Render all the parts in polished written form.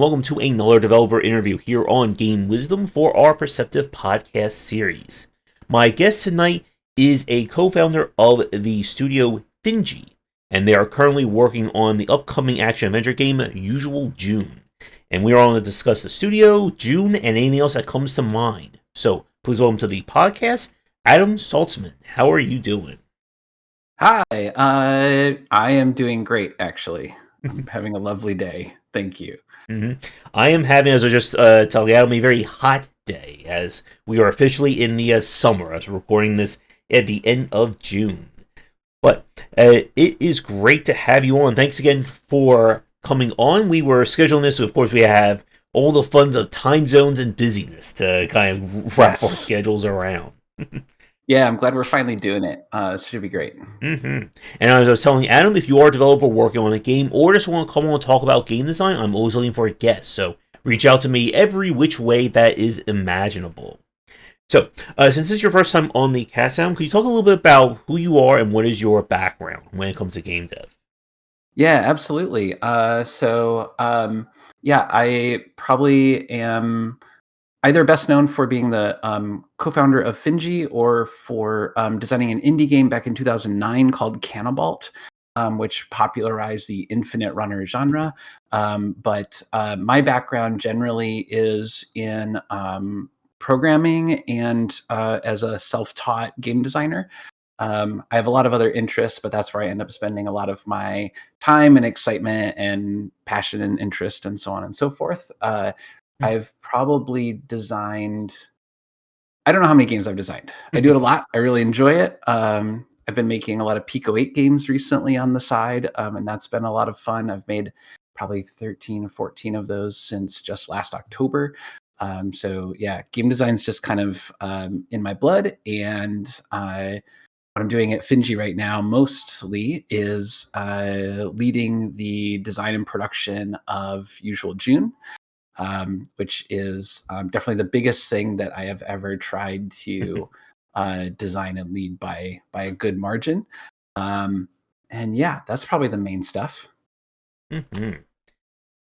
welcome to another developer interview here on Game Wisdom for our Perceptive Podcast series. My guest tonight is a co-founder of the studio Finji, and they are currently working on the upcoming action-adventure game Usual June. And we are on to discuss the studio, June, and anything else that comes to mind. So, please welcome to the podcast, Adam Saltsman. How are you doing? Hi, I am doing great, actually. I'm having a lovely day. Thank you. I am having, as I just telling Adam, a very hot day, as we are officially in the summer, as we're recording this at the end of June. But it is great to have you on. Thanks again for coming on. We were scheduling this, so of course we have all the fun of time zones and busyness to kind of wrap our schedules around. Yeah, I'm glad we're finally doing it. This should be great. And as I was telling Adam, if you are a developer working on a game or just want to come on and talk about game design, I'm always looking for a guest. So reach out to me every which way that is imaginable. So, since this is your first time on the cast, Adam, could you talk a little bit about who you are and what is your background when it comes to game dev? Yeah, absolutely. I probably am either best known for being the co-founder of Finji or for designing an indie game back in 2009 called Cannibalt, which popularized the infinite runner genre. But my background generally is in programming and as a self-taught game designer. I have a lot of other interests, but that's where I end up spending a lot of my time and excitement and passion and interest and so on and so forth. I've probably designed, I don't know how many games I've designed. I do it a lot. I really enjoy it. I've been making a lot of Pico 8 games recently on the side, and that's been a lot of fun. I've made probably 13 or 14 of those since just last October. So yeah, game design's just kind of in my blood, and what I'm doing at Finji right now mostly is leading the design and production of Usual June, which is definitely the biggest thing that I have ever tried to design and lead by a good margin. And yeah, that's probably the main stuff.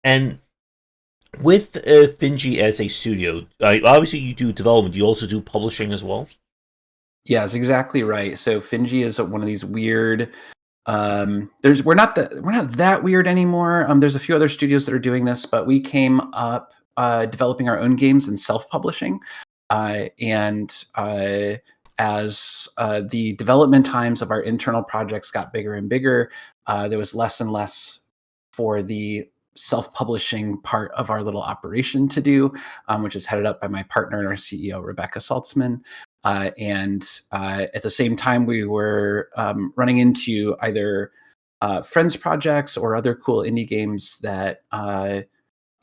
And with Finji as a studio, obviously you do development. You also do publishing as well? Yeah, that's exactly right. So Finji is one of these weird. We're not that weird anymore. There's a few other studios that are doing this, but we came up developing our own games and self-publishing. As the development times of our internal projects got bigger and bigger, there was less and less for the self-publishing part of our little operation to do, which is headed up by my partner and our CEO, Rebecca Saltsman. And at the same time, we were running into either friends projects or other cool indie games that, I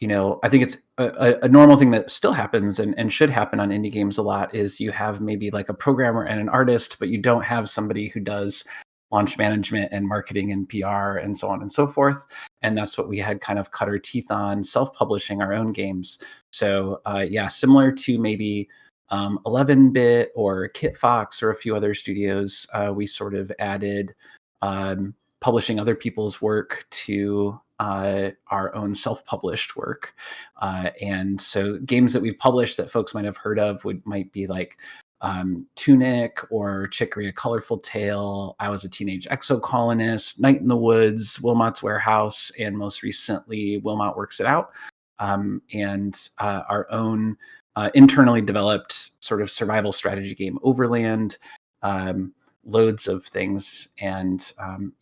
think it's a normal thing that still happens and should happen on indie games a lot is you have maybe like a programmer and an artist, but you don't have somebody who does launch management and marketing and PR and so on and so forth. And that's what we had kind of cut our teeth on, self-publishing our own games. So similar to maybe 11-bit or Kitfox or a few other studios, we sort of added publishing other people's work to our own self-published work. And so games that we've published that folks might have heard of might be like Tunic or Chicory, A Colorful Tale, I Was a Teenage Exocolonist, Night in the Woods, Wilmot's Warehouse, and most recently Wilmot Works It Out, and our own internally developed sort of survival strategy game Overland, loads of things. And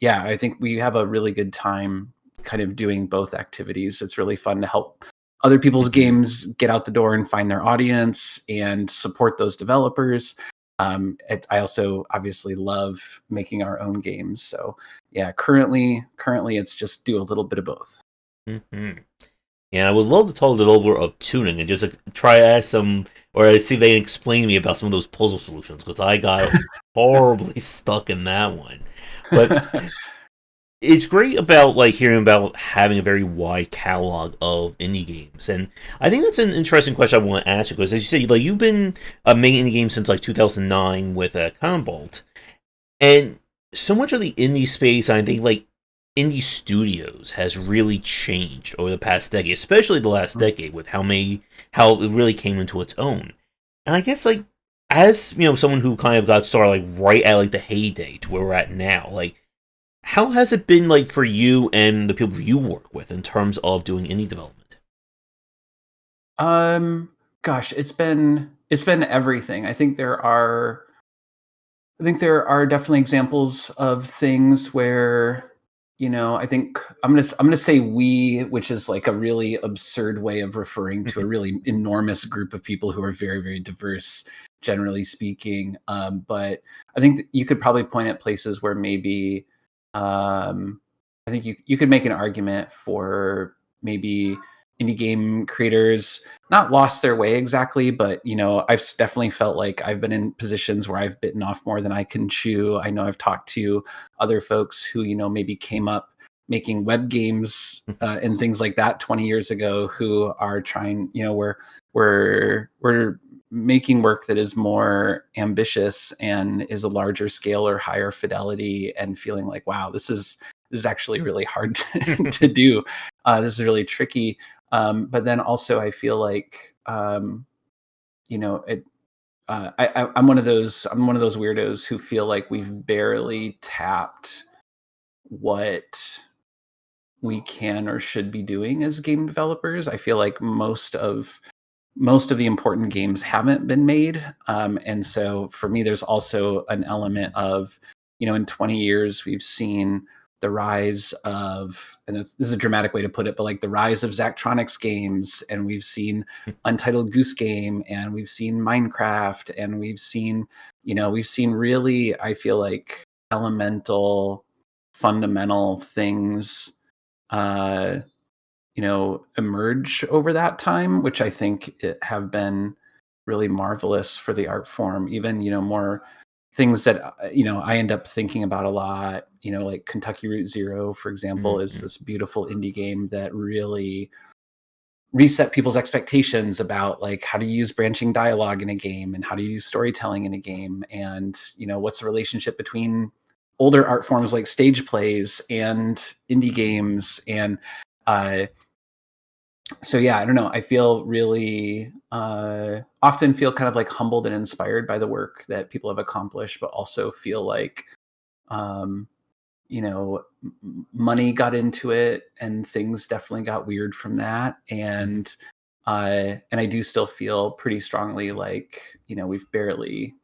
I think we have a really good time kind of doing both activities. It's really fun to help other people's games get out the door and find their audience and support those developers. I also obviously love making our own games. So yeah, currently it's just do a little bit of both. And I would love to talk a little bit of tuning and just try to ask some, or see if they can explain to me about some of those puzzle solutions, because I got horribly stuck in that one. But it's great about hearing about having a very wide catalog of indie games, and I think that's an interesting question I want to ask you, because as you said, you've been making indie games since 2009 with Cannibalt, and so much of the indie space, I think indie studios has really changed over the past decade, especially the last decade, with how it really came into its own. And I guess like as someone who kind of got started like right at like the heyday to where we're at now, like how has it been like for you and the people you work with in terms of doing indie development? Gosh, it's been everything. I think there are definitely examples of things where, I think I'm gonna say we, which is like a really absurd way of referring to a really enormous group of people who are very, very diverse, generally speaking. But I think that you could probably point at places where maybe I think you could make an argument for maybe indie game creators not lost their way exactly, but I've definitely felt like I've been in positions where I've bitten off more than I can chew. I know I've talked to other folks who maybe came up making web games and things like that 20 years ago, who are trying, we're making work that is more ambitious and is a larger scale or higher fidelity, and feeling like, wow, this is actually really hard to do. This is really tricky. But then also I feel like, it, I'm one of those weirdos who feel like we've barely tapped what we can or should be doing as game developers. I feel like most of the important games haven't been made. And so for me, there's also an element of, in 20 years, we've seen the rise of, and this is a dramatic way to put it, but like the rise of Zachtronics games, and we've seen Untitled Goose Game, and we've seen Minecraft, and we've seen really, I feel like, elemental, fundamental things, uh, emerge over that time, which I think have been really marvelous for the art form. Even, more things that, I end up thinking about a lot, like Kentucky Route Zero, for example, is Mhm. this beautiful indie game that really reset people's expectations about like how to use branching dialogue in a game and how to use storytelling in a game, and what's the relationship between older art forms like stage plays and indie games. And uh, so yeah, I don't know. I feel really often feel kind of like humbled and inspired by the work that people have accomplished, but also feel like um, money got into it, and things definitely got weird from that. And I do still feel pretty strongly like we've barely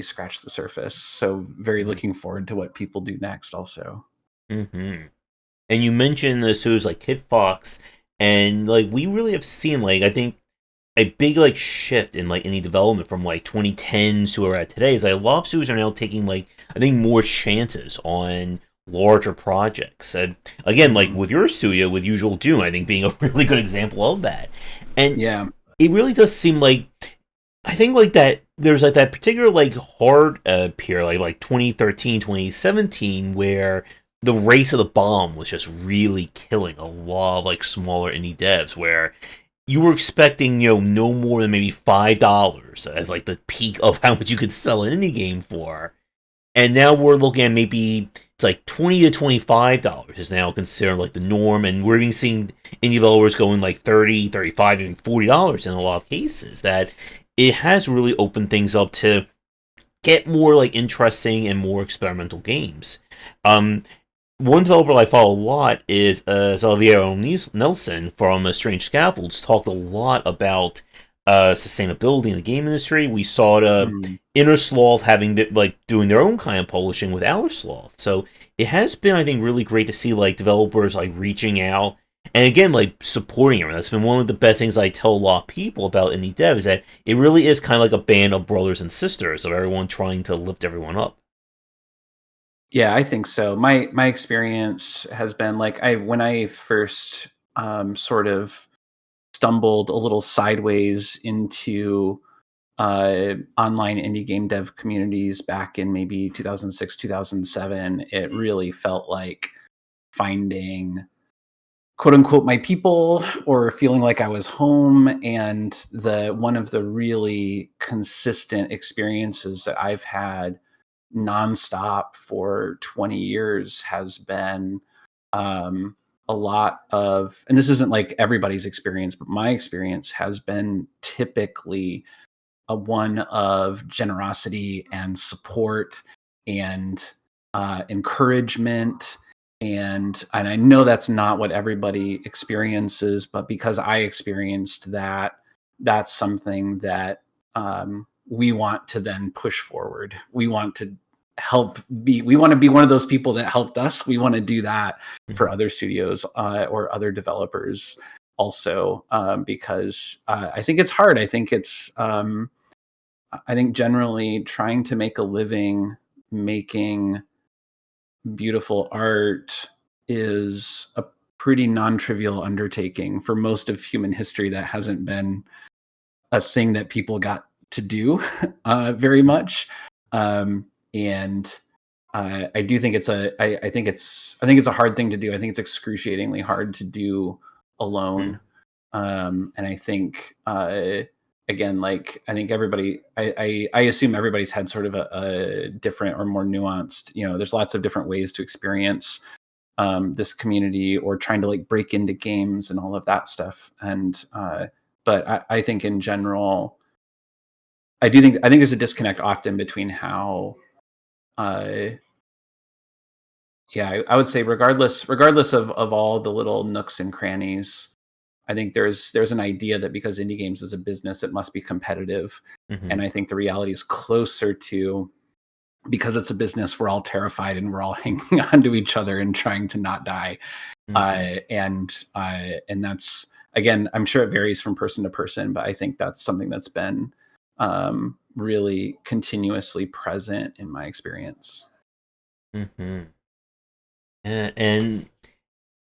scratched the surface. So very looking forward to what people do next. Also. Mm-hmm. And you mentioned the studios like Kid Fox, and like we really have seen like I think a big like shift in like any development from like 2010s to where we're at today is like a lot of studios are now taking like I think more chances on larger projects. And again, like Mhm. with your studio with Usual Doom, I think being a really good example of that. And Yeah. it really does seem like I think like that there's like that particular like hard period like 2013, 2017, where the race of the bomb was just really killing a lot of like smaller indie devs where you were expecting no more than maybe $5 as like the peak of how much you could sell an indie game for, and now we're looking at maybe it's like $20 to $25 is now considered like the norm, and we're even seeing indie developers going like 30, 35, even $40 in a lot of cases. That it has really opened things up to get more like interesting and more experimental games. Um, One developer I follow a lot is Xavier Nelson from Strange Scaffolds. Talked a lot about sustainability in the game industry. We saw Mm. Inner Sloth having like doing their own kind of publishing with Outer Sloth. So it has been, I think, really great to see like developers like reaching out and again like supporting everyone. That's been one of the best things I tell a lot of people about indie dev is that it really is kind of like a band of brothers and sisters of everyone trying to lift everyone up. Yeah, I think so. My experience has been like, when I first sort of stumbled a little sideways into online indie game dev communities back in maybe 2006, 2007. It really felt like finding quote unquote my people, or feeling like I was home. And the one of the really consistent experiences that I've had nonstop for 20 years has been a lot of, and this isn't like everybody's experience, but my experience has been typically a one of generosity and support and encouragement. And I know that's not what everybody experiences, but because I experienced that, that's something that we want to then push forward. We want to we want to be one of those people that helped us. We want to do that for other studios or other developers also, because I think it's hard. I think generally trying to make a living making beautiful art is a pretty non-trivial undertaking. For most of human history, that hasn't been a thing that people got to do very much. And I do think I think it's a hard thing to do. I think it's excruciatingly hard to do alone. And I think again, like I think everybody, I assume everybody's had sort of a different or more nuanced. There's lots of different ways to experience this community or trying to like break into games and all of that stuff. And but I think in general, I think there's a disconnect often between how I would say regardless of all the little nooks and crannies, I think there's an idea that because indie games is a business, it must be competitive. And I think the reality is closer to, because it's a business, we're all terrified and we're all hanging on to each other and trying to not die. And that's, again, I'm sure it varies from person to person, but I think that's something that's been really continuously present in my experience. And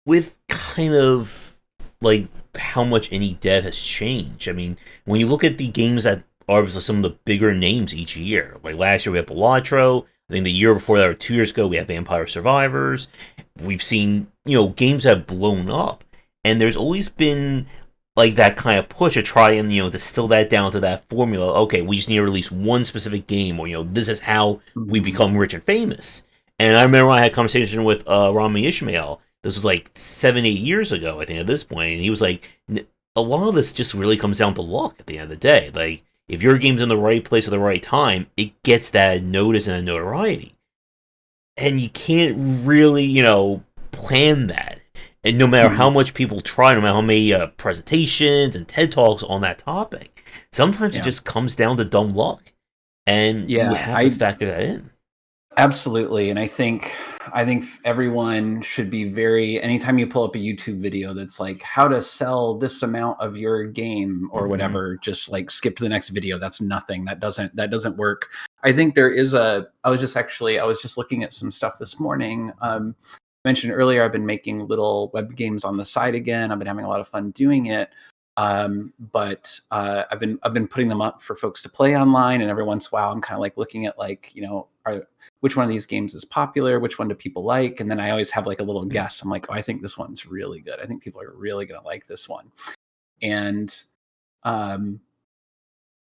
with kind of like how much indie dev has changed. I mean, when you look at the games that are some of the bigger names each year, like last year we had Balatro. I think the year before that, or 2 years ago, we had Vampire Survivors. We've seen, games that have blown up. And there's always been like that kind of push to try and, distill that down to that formula. Okay, we just need to release one specific game, or, this is how we become rich and famous. And I remember when I had a conversation with Rami Ishmael. This was like 7-8 years ago, I think, at this point. And he was like, a lot of this just really comes down to luck at the end of the day. Like, if your game's in the right place at the right time, it gets that notice and that notoriety. And you can't really, plan that. And no matter how much people try, no matter how many presentations and TED Talks on that topic, sometimes it just comes down to dumb luck. And you have to factor that in. Absolutely. And I think everyone should be anytime you pull up a YouTube video that's like how to sell this amount of your game or whatever, just like skip to the next video. That's nothing. That doesn't work. I think there is I was just looking at some stuff this morning. I mentioned earlier, I've been making little web games on the side again. I've been having a lot of fun doing it. But I've been putting them up for folks to play online, and every once in a while I'm kind of like looking at like, which one of these games is popular, which one do people like, and then I always have like a little guess. I'm like, oh, I think this one's really good. I think people are really gonna like this one. And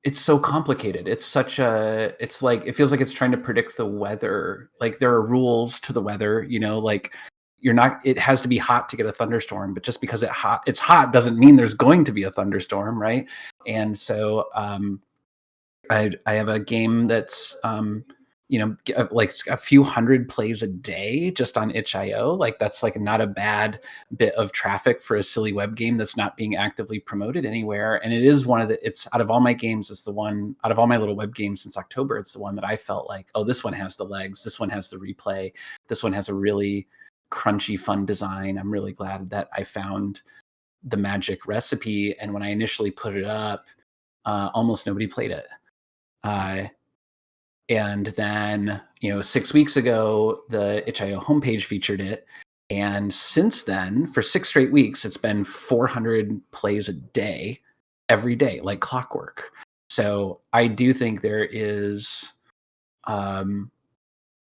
it's so complicated. It's like it feels like it's trying to predict the weather. Like there are rules to the weather, like it has to be hot to get a thunderstorm, but just because it's hot doesn't mean there's going to be a thunderstorm, right? And so I have a game that's like a few hundred plays a day just on itch.io. Like that's like not a bad bit of traffic for a silly web game that's not being actively promoted anywhere. And it is it's out of all my games, it's the one out of all my little web games since October, it's the one that I felt like, oh, this one has the legs. This one has the replay. This one has a really crunchy, fun design. I'm really glad that I found the magic recipe. And when I initially put it up, almost nobody played it. And then, 6 weeks ago, the itch.io homepage featured it. And since then, for 6 straight weeks, it's been 400 plays a day, every day, like clockwork. So I do think there is, I'm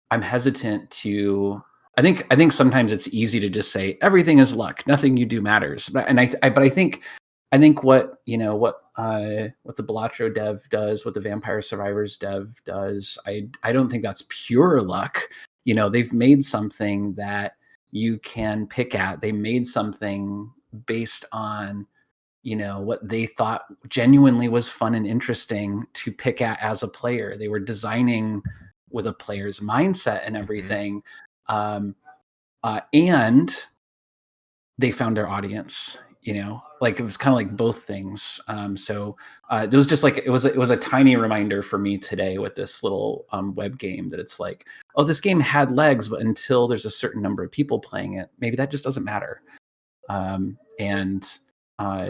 hesitant to, I think sometimes it's easy to just say everything is luck, nothing you do matters. But I think what the Balatro dev does, what the Vampire Survivors dev does, I don't think that's pure luck. They've made something that you can pick at. They made something based on, what they thought genuinely was fun and interesting to pick at as a player. They were designing with a player's mindset and everything. And they found their audience, like it was kind of like both things. So it was just like, it was a tiny reminder for me today with this little web game that it's like, oh, this game had legs, but until there's a certain number of people playing it, maybe that just doesn't matter.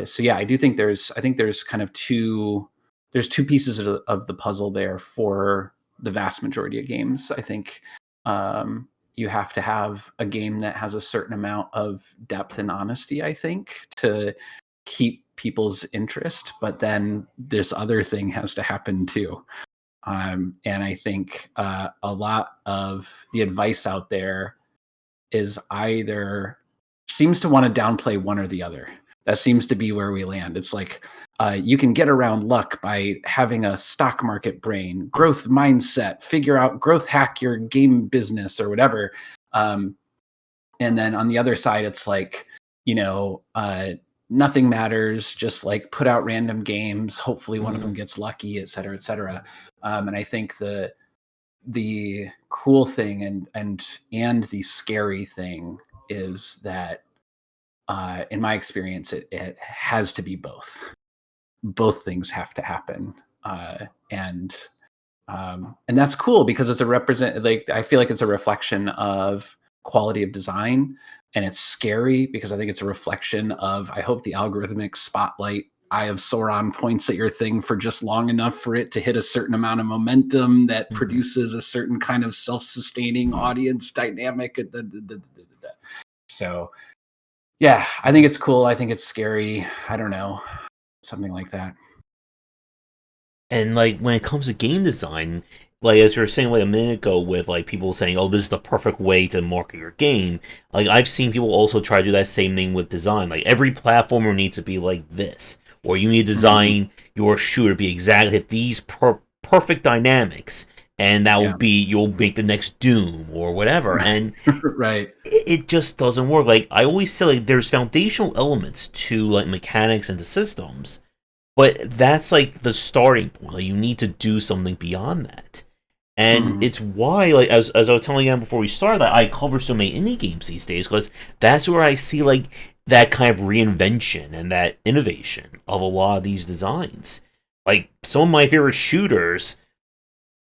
So yeah, I think there's kind of two pieces of the puzzle there for the vast majority of games. I think you have to have a game that has a certain amount of depth and honesty, I think, to keep people's interest. But then this other thing has to happen too. And I think a lot of the advice out there is either seems to want to downplay one or the other. That seems to be where we land. It's like you can get around luck by having a stock market brain, growth mindset, figure out growth hack your game business or whatever. And then on the other side, it's like, nothing matters. Just like put out random games. Hopefully one of them gets lucky, et cetera, et cetera. And I think the cool thing and the scary thing is that in my experience, it has to be both. Both things have to happen, and that's cool because it's I feel like it's a reflection of quality of design, and it's scary because I think it's a reflection of, I hope the algorithmic spotlight Eye of Sauron points at your thing for just long enough for it to hit a certain amount of momentum that produces a certain kind of self-sustaining audience dynamic. So yeah, I think it's cool. I think it's scary. I don't know. Something like that. And like when it comes to game design, like as you were saying like a minute ago with like people saying, oh, this is the perfect way to market your game, like I've seen people also try to do that same thing with design. Like every platformer needs to be like this. Or you need to design your shooter to be exactly at these perfect dynamics. And that will be, you'll make the next Doom or whatever. And right. It just doesn't work. Like I always say, like there's foundational elements to like mechanics and to systems, but that's like the starting point. Like you need to do something beyond that. And it's why, like as I was telling you before we started, that I cover so many indie games these days, because that's where I see like that kind of reinvention and that innovation of a lot of these designs. Like some of my favorite shooters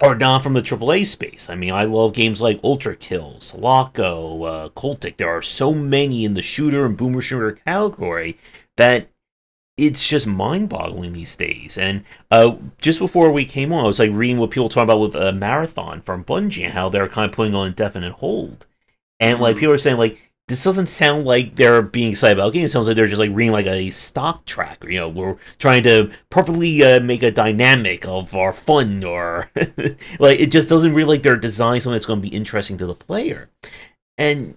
are not from the AAA space. I mean, I love games like Ultra Kill, Sulaco, Cultic. There are so many in the shooter and boomer shooter category that it's just mind-boggling these days. And just before we came on, I was like reading what people talk about with a Marathon from Bungie and how they're kind of putting on indefinite hold. And like people are saying, like, this doesn't sound like they're being excited about games. It sounds like they're just like reading like a stock track. We're trying to perfectly make a dynamic of our fun, or like it just doesn't really like they're designing something that's going to be interesting to the player. And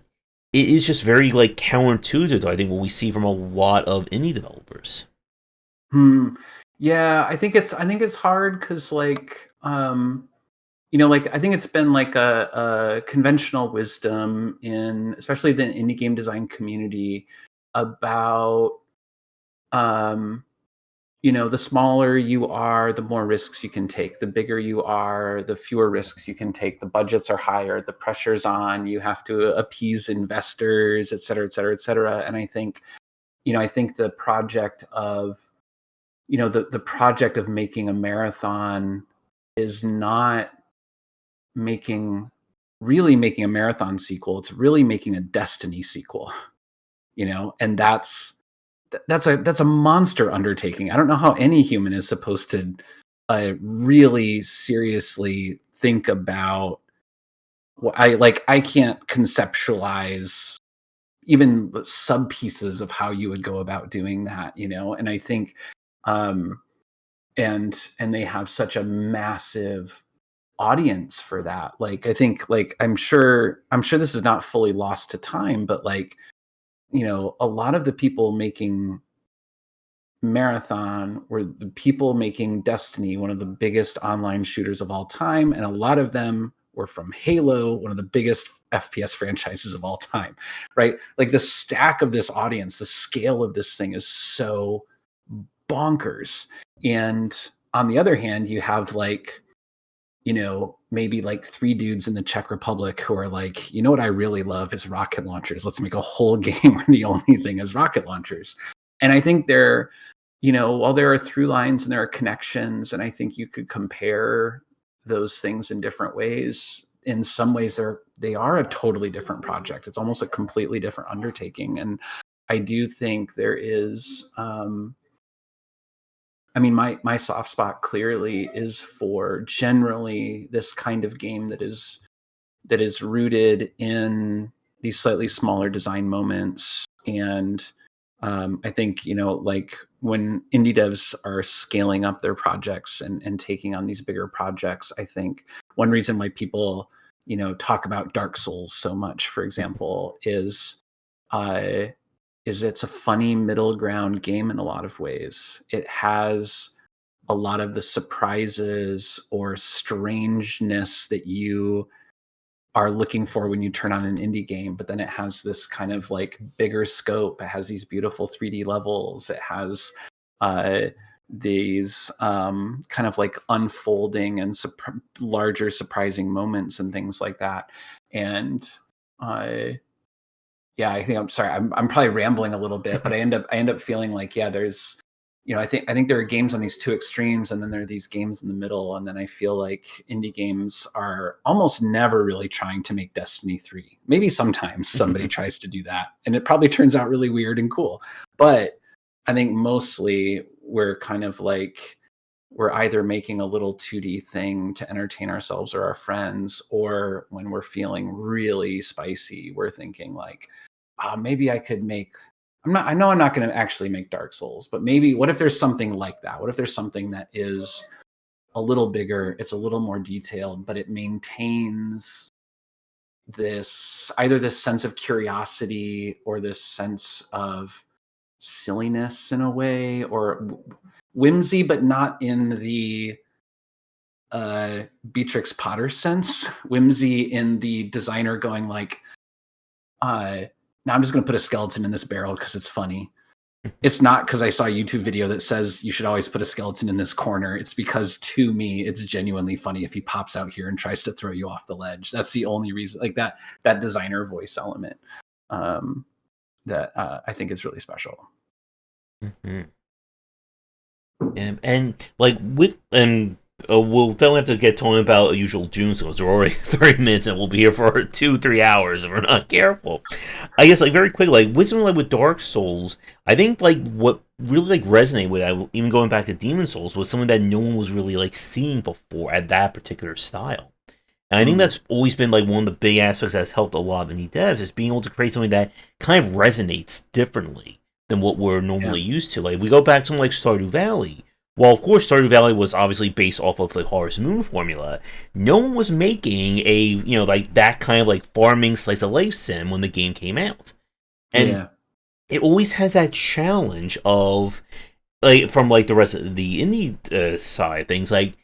it is just very like counterintuitive to, I think, what we see from a lot of indie developers. Yeah, I think it's hard because like like I think it's been like a conventional wisdom in especially the indie game design community about the smaller you are, the more risks you can take. The bigger you are, the fewer risks you can take. The budgets are higher, the pressure's on, you have to appease investors, et cetera, et cetera, et cetera. And I think the project of the project of making a marathon is not really making a marathon sequel. It's really making a Destiny sequel, and that's a monster undertaking. I don't know how any human is supposed to really seriously think about I can't conceptualize even sub pieces of how you would go about doing that, and I think and they have such a massive audience for that. Like I think like I'm sure this is not fully lost to time, but like a lot of the people making Marathon were the people making Destiny, one of the biggest online shooters of all time, and a lot of them or from Halo, one of the biggest FPS franchises of all time, right? Like the stack of this audience, the scale of this thing is so bonkers. And on the other hand, you have like, maybe like 3 dudes in the Czech Republic who are like, what I really love is rocket launchers. Let's make a whole game where the only thing is rocket launchers. And I think while there are through lines and there are connections, and I think you could compare those things in different ways. In some ways, they are a totally different project. It's almost a completely different undertaking. And I do think there is, my soft spot clearly is for generally this kind of game that is rooted in these slightly smaller design moments. And I think, like when indie devs are scaling up their projects and taking on these bigger projects, I think one reason why people, talk about Dark Souls so much, for example, is it's a funny middle ground game in a lot of ways. It has a lot of the surprises or strangeness that you are looking for when you turn on an indie game, but then it has this kind of like bigger scope. It has these beautiful 3D levels. It has these kind of like unfolding and larger surprising moments and things like that. And I think I'm probably rambling a little bit, but I end up feeling like, there's, I think there are games on these two extremes, and then there are these games in the middle. And then I feel like indie games are almost never really trying to make Destiny 3. Maybe sometimes somebody tries to do that, and it probably turns out really weird and cool. But I think mostly we're kind of like, we're either making a little 2D thing to entertain ourselves or our friends, or when we're feeling really spicy, we're thinking like, maybe I could make, I know I'm not going to actually make Dark Souls, but maybe what if there's something like that? What if there's something that is a little bigger, it's a little more detailed, but it maintains either this sense of curiosity or this sense of silliness in a way, or whimsy, but not in the Beatrix Potter sense. Whimsy in the designer going like, now I'm just going to put a skeleton in this barrel because it's funny. It's not because I saw a YouTube video that says you should always put a skeleton in this corner. It's because, to me, it's genuinely funny if he pops out here and tries to throw you off the ledge. That's the only reason, like that designer voice element that I think is really special. Mm-hmm. And like we'll definitely have to get talking about usual June, so we're already 30 minutes and we'll be here for 2-3 hours if we're not careful. I guess like very quick, like with Dark Souls, I think like what really like resonated with even going back to Demon Souls was something that no one was really like seeing before at that particular style. And I think that's always been like one of the big aspects that's helped a lot of indie devs, is being able to create something that kind of resonates differently than what we're normally used to. Like if we go back to something like Stardew Valley. Well, of course, Stardew Valley was obviously based off of the Harvest Moon formula. No one was making a, like that kind of like farming slice of life sim when the game came out. And it always has that challenge of, like, from like the rest of the indie side of things, like,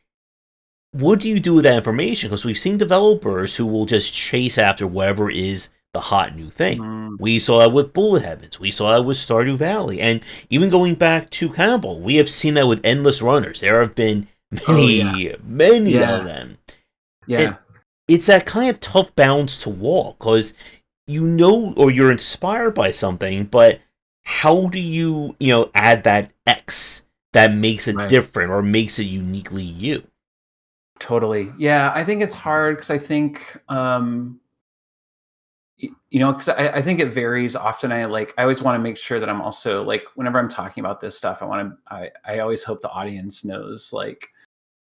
what do you do with that information? Because we've seen developers who will just chase after whatever is the hot new thing. We saw that with Bullet Heavens. We saw that with Stardew Valley. And even going back to Cannibal, we have seen that with Endless Runners. There have been many of them. Yeah. And it's that kind of tough balance to walk, because or you're inspired by something, but how do you, add that X that makes it different or makes it uniquely you? Totally. Yeah, I think it's hard because I think because I think it varies often. I always want to make sure that I'm also like, whenever I'm talking about this stuff, I always hope the audience knows like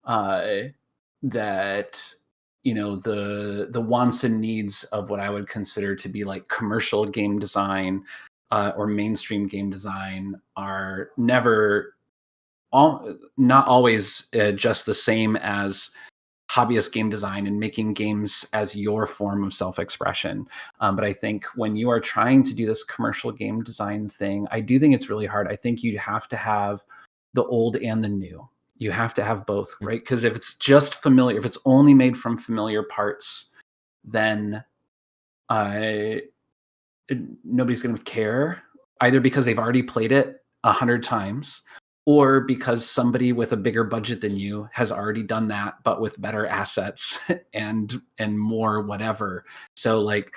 that the wants and needs of what I would consider to be like commercial game design or mainstream game design are not always just the same as hobbyist game design and making games as your form of self-expression. But I think when you are trying to do this commercial game design thing, I do think it's really hard. I think you have to have the old and the new. You have to have both, right? Because if it's just familiar, if it's only made from familiar parts, then nobody's going to care, either because they've already played it 100 times, or because somebody with a bigger budget than you has already done that, but with better assets and more whatever. So like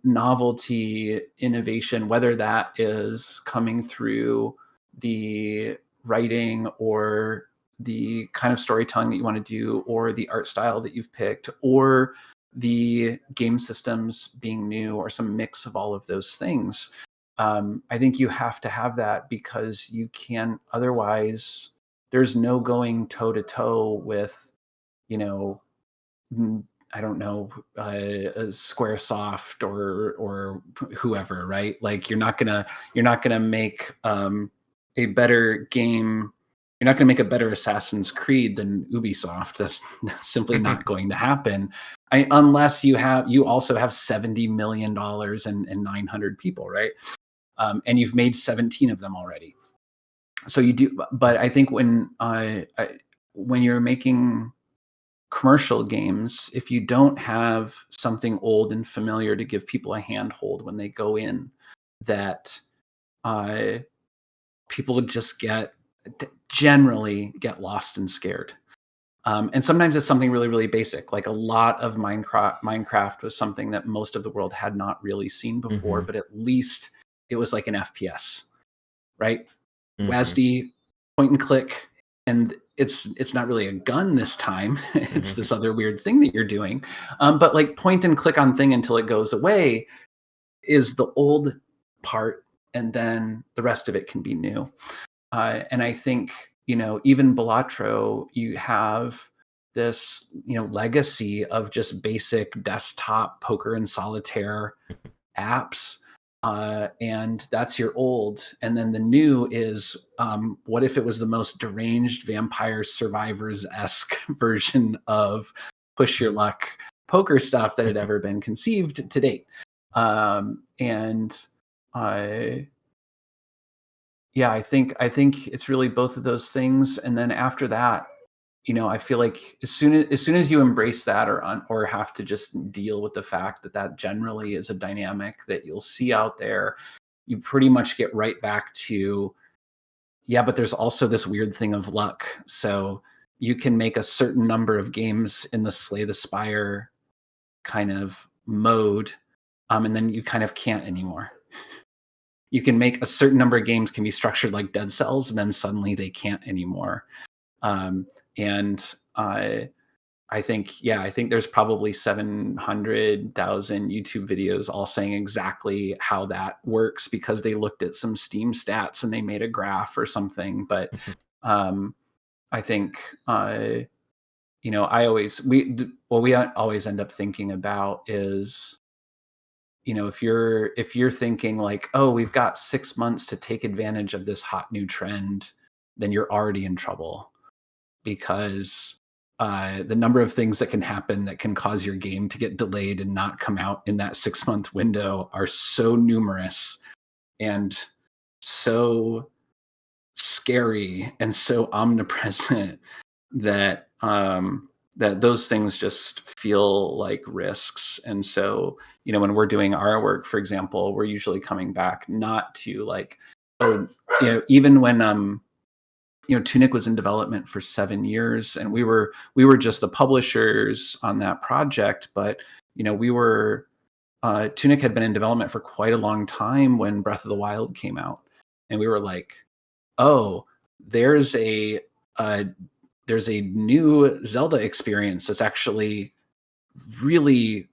novelty, innovation, whether that is coming through the writing or the kind of storytelling that you want to do, or the art style that you've picked, or the game systems being new, or some mix of all of those things. I think you have to have that, because you can, otherwise there's no going toe to toe with, you know, I don't know, Squaresoft or whoever, right? Like you're not gonna make a better game. You're not gonna make a better Assassin's Creed than Ubisoft. That's simply not going to happen, unless you also have $70 million and 900 people, right? And you've made 17 of them already. So you do, but I think when you're making commercial games, if you don't have something old and familiar to give people a handhold when they go in, that people just generally get lost and scared. And sometimes it's something really, really basic. Like a lot of Minecraft was something that most of the world had not really seen before, but at least it was like an FPS, right? WASD, point and click, and it's not really a gun this time. It's this other weird thing that you're doing. But like point and click on thing until it goes away is the old part, and then the rest of it can be new. And I think, even Balatro, you have this, legacy of just basic desktop poker and solitaire apps. And that's your old. And then the new is, what if it was the most deranged Vampire Survivors-esque version of push your luck poker stuff that had ever been conceived to date? I think it's really both of those things. And then after that, I feel like as soon as you embrace that, or have to just deal with the fact that generally is a dynamic that you'll see out there, you pretty much get right back to, but there's also this weird thing of luck. So you can make a certain number of games in the Slay the Spire kind of mode, and then you kind of can't anymore. You can make a certain number of games can be structured like Dead Cells, and then suddenly they can't anymore. And I think there's probably 700,000 YouTube videos all saying exactly how that works, because they looked at some Steam stats and they made a graph or something. But I think we always end up thinking about is, if you're thinking like, oh, we've got 6 months to take advantage of this hot new trend, then you're already in trouble, because the number of things that can happen that can cause your game to get delayed and not come out in that 6-month window are so numerous and so scary and so omnipresent that that those things just feel like risks. And so, when we're doing our work, for example, we're usually coming back not to like, even when Tunic was in development for 7 years, and we were just the publishers on that project, but Tunic had been in development for quite a long time when Breath of the Wild came out, and we were like, oh, there's a new Zelda experience that's actually really,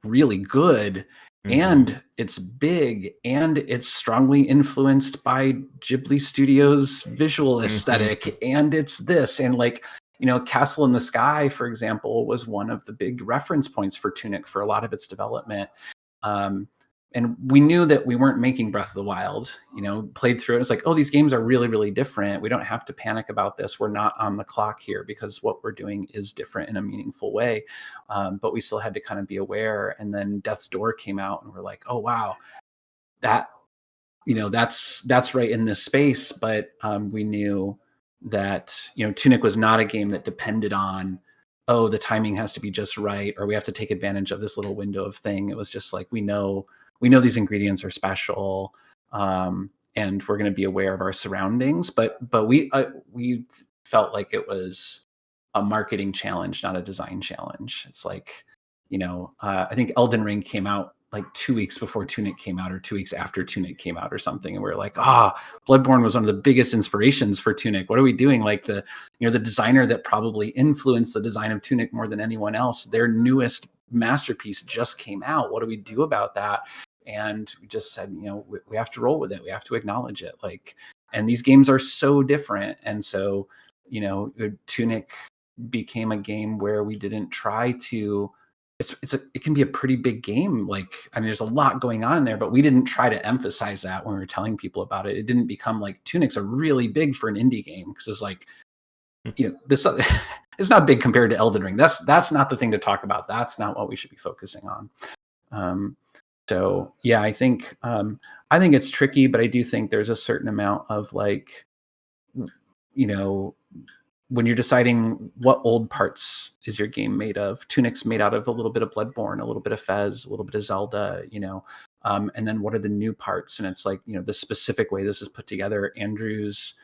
really good. And it's big, and it's strongly influenced by Ghibli Studios' visual aesthetic, and it's this, and like, Castle in the Sky, for example, was one of the big reference points for Tunic for a lot of its development. And we knew that we weren't making Breath of the Wild, played through it. It's like, oh, these games are really, really different. We don't have to panic about this. We're not on the clock here, because what we're doing is different in a meaningful way. But we still had to kind of be aware. And then Death's Door came out, and we're like, oh, wow, that's right in this space. But we knew that, Tunic was not a game that depended on, oh, the timing has to be just right, or we have to take advantage of this little window of thing. It was just like, we know these ingredients are special, and we're going to be aware of our surroundings. But we felt like it was a marketing challenge, not a design challenge. It's like, I think Elden Ring came out like 2 weeks before Tunic came out, or 2 weeks after Tunic came out or something. And we are like, Bloodborne was one of the biggest inspirations for Tunic. What are we doing? Like the designer that probably influenced the design of Tunic more than anyone else, their newest masterpiece just came out. What do we do about that? And we just said, we have to roll with it. We have to acknowledge it. Like, and these games are so different. And so, Tunic became a game where we didn't try to, it can be a pretty big game. Like, I mean, there's a lot going on in there, but we didn't try to emphasize that when we were telling people about it. It didn't become like Tunic's are really big for an indie game, because it's like, this it's not big compared to Elden Ring. That's not the thing to talk about. That's not what we should be focusing on. So yeah, I think it's tricky, but I do think there's a certain amount of like, when you're deciding what old parts is your game made of. Tunic's made out of a little bit of Bloodborne, a little bit of Fez, a little bit of Zelda, and then what are the new parts? And it's like, the specific way this is put together, Andrew's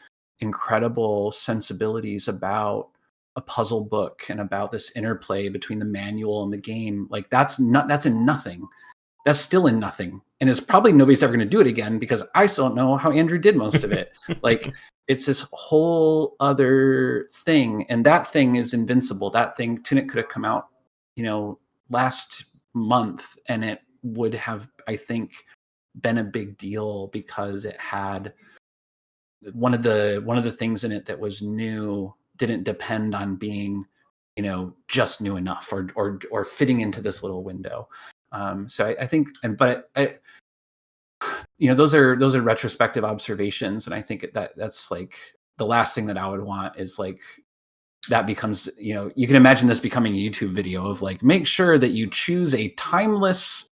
incredible sensibilities about a puzzle book and about this interplay between the manual and the game. Like that's in nothing. That's still in nothing. And it's probably nobody's ever going to do it again, because I still don't know how Andrew did most of it. Like, it's this whole other thing. And that thing is invincible. That thing, Tunic could have come out, last month, and it would have, I think, been a big deal, because it had one of the things in it that was new, didn't depend on being, just new enough or fitting into this little window. So I think, those are retrospective observations. And I think that's like the last thing that I would want is like, that becomes, you can imagine this becoming a YouTube video of like, make sure that you choose a timeless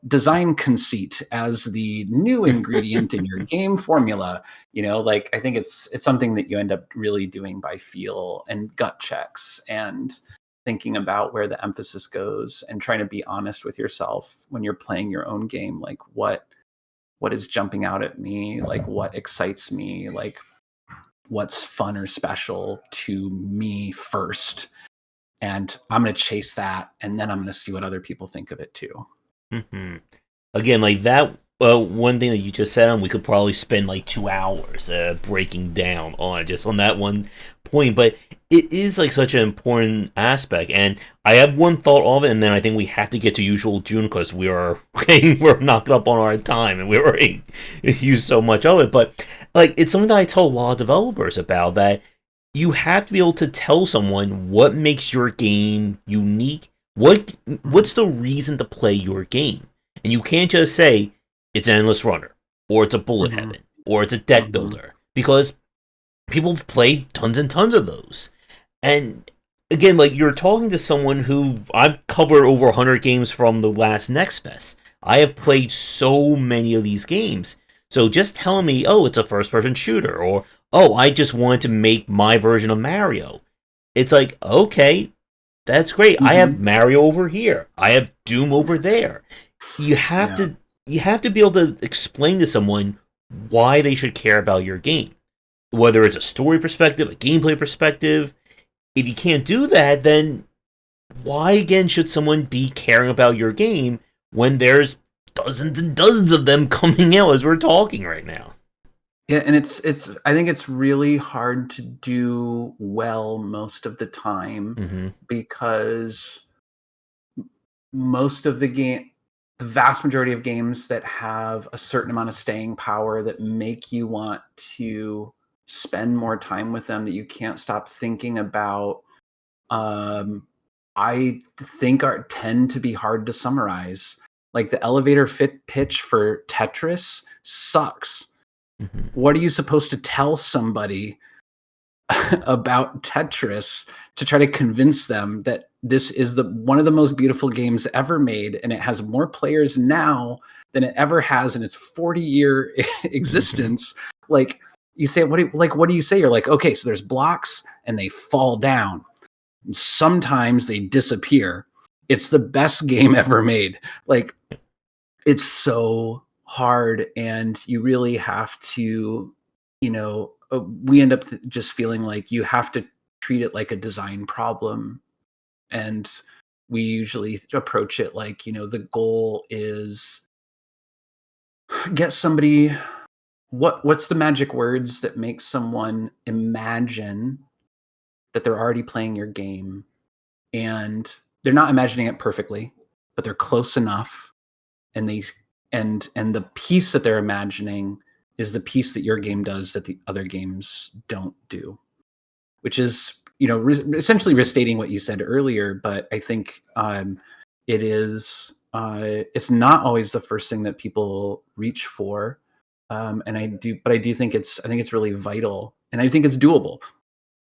design conceit as the new ingredient in your game formula. Like, I think it's something that you end up really doing by feel and gut checks, and thinking about where the emphasis goes, and trying to be honest with yourself when you're playing your own game. Like, what is jumping out at me? Like, what excites me? Like, what's fun or special to me first? And I'm going to chase that, and then I'm going to see what other people think of it too. Mm-hmm. Again, like that, one thing that you just said, we could probably spend like 2 hours breaking down on that one point, but it is like such an important aspect. And I have one thought of it, and then I think we have to get to usual June, because we're knocking up on our time, and we already used so much of it. But like, it's something that I tell a lot of developers about, that you have to be able to tell someone what makes your game unique. What's the reason to play your game? And you can't just say it's an endless runner, or it's a bullet heaven, or it's a deck builder, because people have played tons and tons of those. And again, like, you're talking to someone who, I've covered over 100 games from the last Next Fest. I have played so many of these games. So just telling me, oh, it's a first-person shooter, or, oh, I just wanted to make my version of Mario. It's like, okay, that's great. I have Mario over here. I have Doom over there. You have to be able to explain to someone why they should care about your game. Whether it's a story perspective, a gameplay perspective. If you can't do that, then why again should someone be caring about your game when there's dozens and dozens of them coming out as we're talking right now? Yeah, and it's I think it's really hard to do well most of the time, because most of the vast majority of games that have a certain amount of staying power, that make you want to spend more time with them, that you can't stop thinking about, I think tend to be hard to summarize. Like, the elevator pitch for Tetris sucks. What are you supposed to tell somebody about Tetris to try to convince them that this is one of the most beautiful games ever made, and it has more players now than it ever has in its 40-year existence? Like, you say, what do you say? You're like, okay, so there's blocks and they fall down. Sometimes they disappear. It's the best game ever made. Like, it's so hard, and you really have to, we end up just feeling like you have to treat it like a design problem. And we usually approach it like, the goal is get somebody, what's the magic words that make someone imagine that they're already playing your game, and they're not imagining it perfectly, but they're close enough, and the piece that they're imagining is the piece that your game does that the other games don't do, which is, essentially restating what you said earlier. But I think it is, it's not always the first thing that people reach for. And I do think it's really vital, and I think it's doable.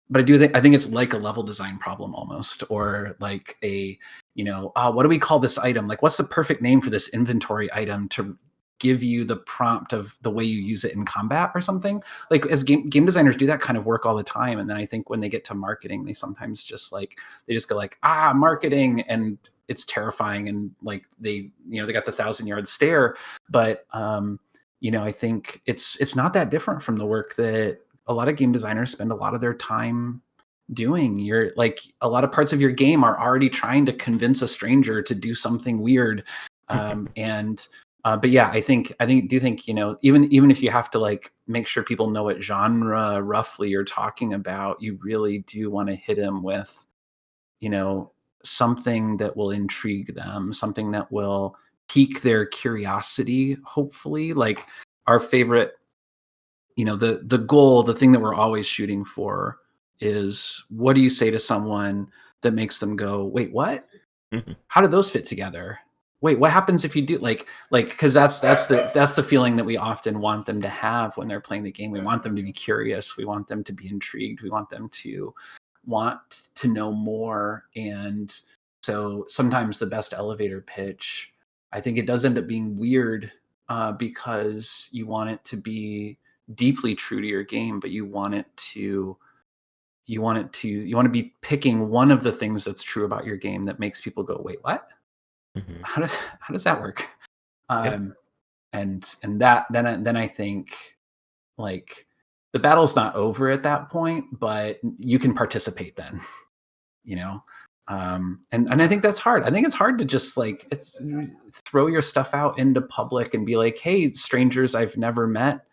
But I think it's like a level design problem almost, or like a, what do we call this item? Like, what's the perfect name for this inventory item to give you the prompt of the way you use it in combat or something? Like, as game designers do that kind of work all the time. And then I think when they get to marketing, they sometimes just go like, marketing, and it's terrifying. And like, they got the 1,000-yard stare, but I think it's not that different from the work that a lot of game designers spend a lot of their time doing. You're like, a lot of parts of your game are already trying to convince a stranger to do something weird. But yeah, I think, even if you have to like make sure people know what genre roughly you're talking about, you really do want to hit them with, something that will intrigue them, something that will pique their curiosity, hopefully. Like, our favorite, the goal, the thing that we're always shooting for is, what do you say to someone that makes them go, wait, what? How do those fit together? Wait, what happens if you do because that's the feeling that we often want them to have when they're playing the game. We want them to be curious. We want them to be intrigued. We want them to want to know more. And so sometimes the best elevator pitch, I think it does end up being weird, because you want it to be deeply true to your game, but you want to be picking one of the things that's true about your game that makes people go, wait, what? How does that work? And that then I think, like, the battle's not over at that point, but you can participate then, and I think that's hard. I think it's hard to just throw your stuff out into public and be like, hey, strangers I've never met,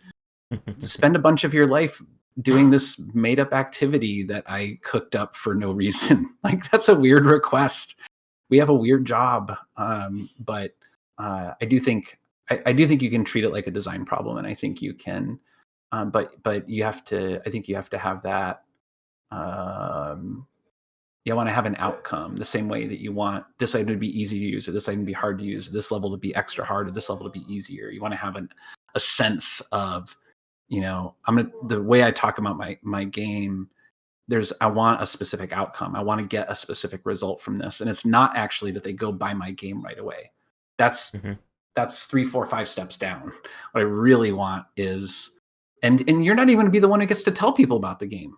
spend a bunch of your life doing this made up activity that I cooked up for no reason. Like, that's a weird request. We have a weird job. But I do think you can treat it like a design problem, and I think you can, but you have to have that, you want to have an outcome the same way that you want this item to be easy to use, or this item to be hard to use, or this level to be extra hard, or this level to be easier. You want to have a sense of, the way I talk about my game, I want a specific outcome. I want to get a specific result from this. And it's not actually that they go buy my game right away. That's 3, 4, 5 steps down. What I really want is, and you're not even going to be the one who gets to tell people about the game.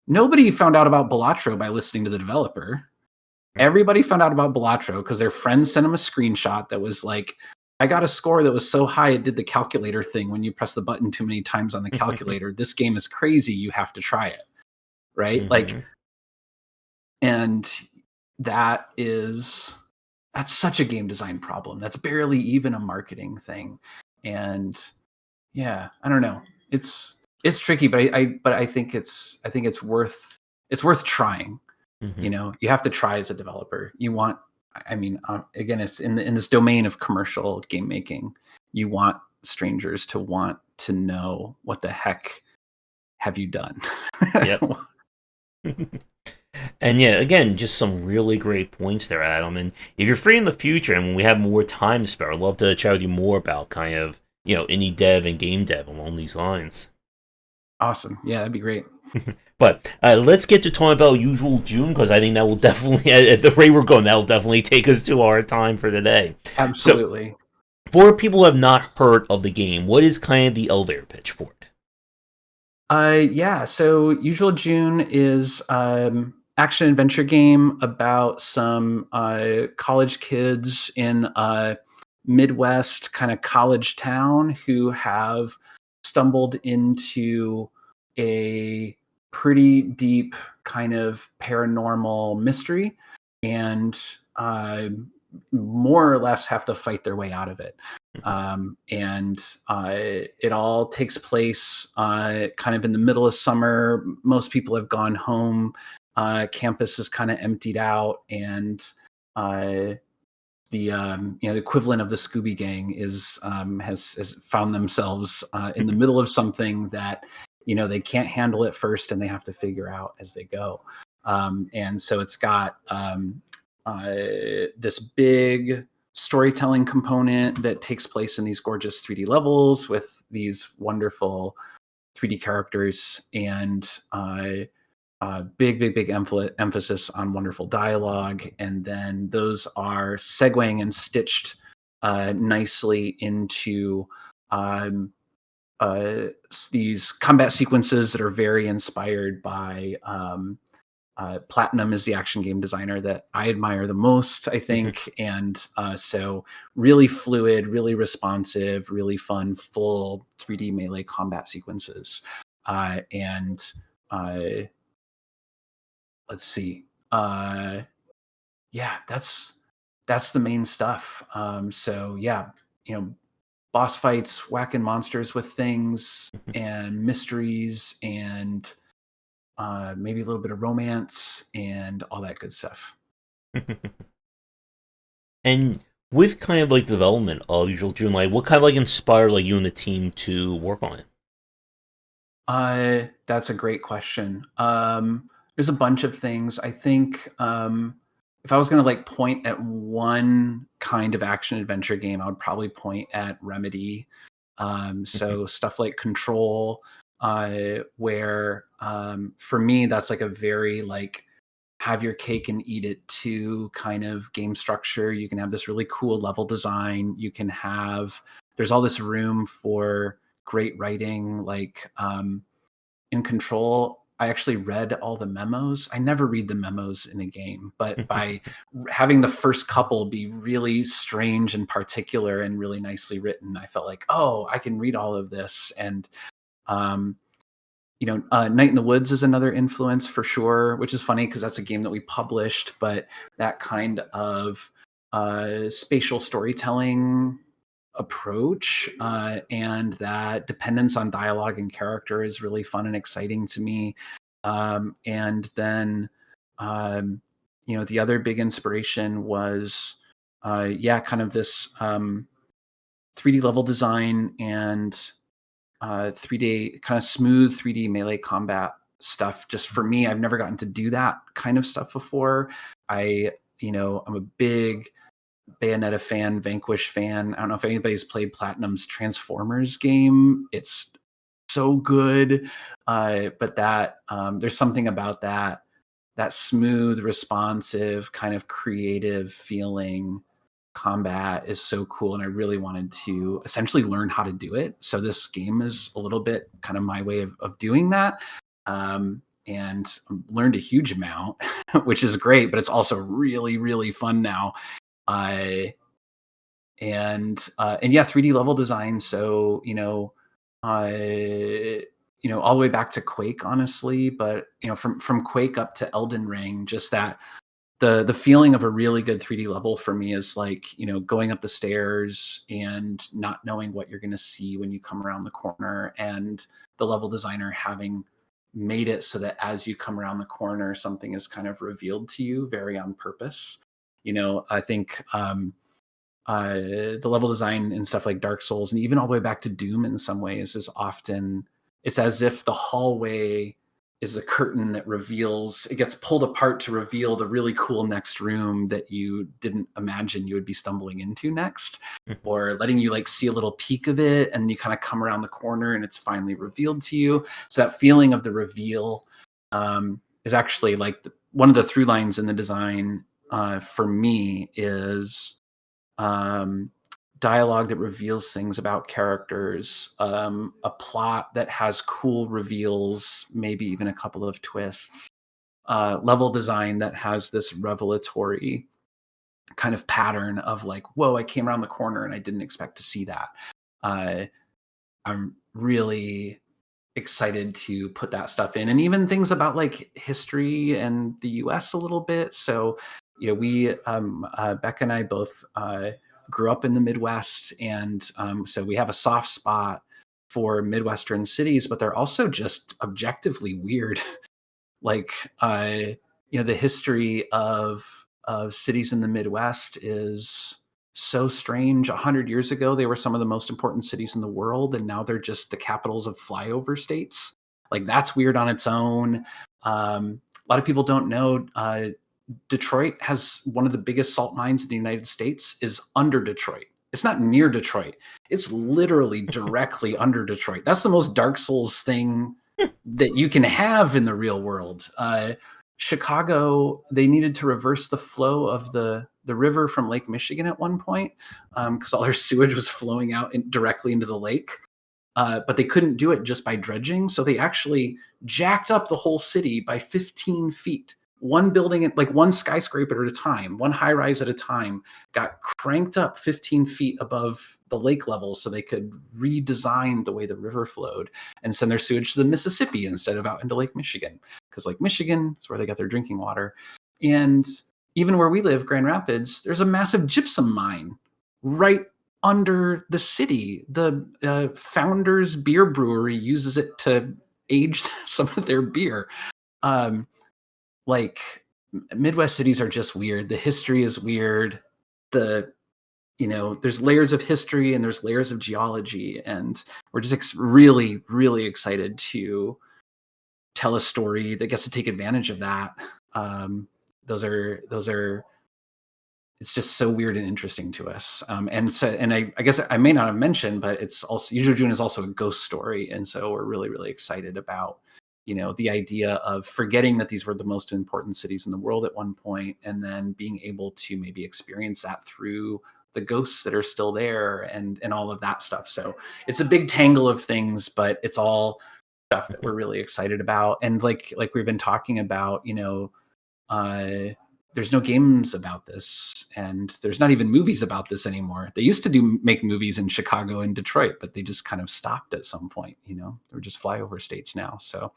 Nobody found out about Balatro by listening to the developer. Everybody found out about Balatro because their friends sent them a screenshot that was like, I got a score that was so high it did the calculator thing when you press the button too many times on the calculator. This game is crazy. You have to try it. Right? And that's such a game design problem. That's barely even a marketing thing. And yeah, I don't know. It's tricky, but I think it's worth trying. You have to try as a developer. Again, it's in this domain of commercial game making. You want strangers to want to know, what the heck have you done? Yep. And yeah, again, just some really great points there, Adam. And if you're free in the future and when we have more time to spare, I'd love to chat with you more about kind of, indie dev and game dev along these lines. Awesome. Yeah, that'd be great. But let's get to talking about Usual June, because I think that will definitely, at the rate we're going, that will definitely take us to our time for today. Absolutely. So, for people who have not heard of the game, what is kind of the elevator pitch for it? Yeah. So Usual June is action adventure game about some college kids in a Midwest kind of college town who have stumbled into a pretty deep kind of paranormal mystery and more or less have to fight their way out of it. And it all takes place kind of in the middle of summer. Most people have gone home. Campus is kind of emptied out, and uh, the equivalent of the Scooby Gang is has found themselves in the middle of something that they can't handle at first, and they have to figure out as they go. And so it's got this big storytelling component that takes place in these gorgeous 3D levels with these wonderful 3D characters and big emphasis on wonderful dialogue. And then those are segueing and stitched nicely into these combat sequences that are very inspired by Platinum is the action game designer that I admire the most, I think. And so really fluid, really responsive, really fun, full 3D melee combat sequences. And let's see. Yeah, that's the main stuff. So yeah, boss fights, whacking monsters with things and mysteries and maybe a little bit of romance and all that good stuff. And with kind of like development of Usual June, like what kind of like inspired like you and the team to work on it? That's a great question. There's a bunch of things. I think if I was going to like point at one kind of action adventure game, I would probably point at Remedy. So stuff like Control, where for me that's like a very like have your cake and eat it too kind of game structure. You can have this really cool level design. There's all this room for great writing. Like in Control, I actually read all the memos. I never read the memos in a game, but by having the first couple be really strange and particular and really nicely written, I felt like, oh, I can read all of this. And Night in the Woods is another influence for sure, which is funny because that's a game that we published, but that kind of spatial storytelling approach and that dependence on dialogue and character is really fun and exciting to me. And then, the other big inspiration was, kind of this 3D level design and 3D kind of smooth 3D melee combat stuff. Just for me, I've never gotten to do that kind of stuff before. I'm a big Bayonetta fan, Vanquish fan. I don't know if anybody's played Platinum's Transformers game. It's so good. But that there's something about that smooth, responsive, kind of creative feeling combat is so cool, and I really wanted to essentially learn how to do it. So this game is a little bit kind of my way of doing that. And learned a huge amount, which is great, but it's also really, really fun now. And yeah, 3D level design. So all the way back to Quake, honestly. But from Quake up to Elden Ring, just that the feeling of a really good 3D level for me is like going up the stairs and not knowing what you're going to see when you come around the corner, and the level designer having made it so that as you come around the corner, something is kind of revealed to you very on purpose. I think the level design and stuff like Dark Souls and even all the way back to Doom in some ways is often, it's as if the hallway is a curtain that reveals, it gets pulled apart to reveal the really cool next room that you didn't imagine you would be stumbling into next, or letting you like see a little peek of it, and you kind of come around the corner and it's finally revealed to you. So that feeling of the reveal is actually like one of the through lines in the design for me is dialogue that reveals things about characters, a plot that has cool reveals, maybe even a couple of twists, level design that has this revelatory kind of pattern of like, whoa, I came around the corner and I didn't expect to see that. I'm really excited to put that stuff in, and even things about like history and the US a little bit. So, we, Becca and I both grew up in the Midwest, and so we have a soft spot for Midwestern cities, but they're also just objectively weird. Like, the history of cities in the Midwest is so strange. 100 years ago, they were some of the most important cities in the world, and now they're just the capitals of flyover states. Like, that's weird on its own. A lot of people don't know Detroit has one of the biggest salt mines in the United States is under Detroit. It's not near Detroit. It's literally directly under Detroit. That's the most Dark Souls thing that you can have in the real world. Chicago, they needed to reverse the flow of the river from Lake Michigan at one point because all their sewage was flowing out directly into the lake. But they couldn't do it just by dredging. So they actually jacked up the whole city by 15 feet. One building, like one skyscraper at a time, one high rise at a time, got cranked up 15 feet above the lake level so they could redesign the way the river flowed and send their sewage to the Mississippi instead of out into Lake Michigan, because Lake Michigan is where they get their drinking water. And even where we live, Grand Rapids, there's a massive gypsum mine right under the city. The Founders Beer Brewery uses it to age some of their beer. Like, Midwest cities are just weird. The history is weird. There's layers of history and there's layers of geology, and we're just really, really excited to tell a story that gets to take advantage of that. Those are. It's just so weird and interesting to us. And I guess I may not have mentioned, but it's also Usual June is also a ghost story, and so we're really, really excited about the idea of forgetting that these were the most important cities in the world at one point, and then being able to maybe experience that through the ghosts that are still there and all of that stuff. So it's a big tangle of things, but it's all stuff that we're really excited about. And like we've been talking about, there's no games about this, and there's not even movies about this anymore. They used to make movies in Chicago and Detroit, but they just kind of stopped at some point. They're just flyover states now. So,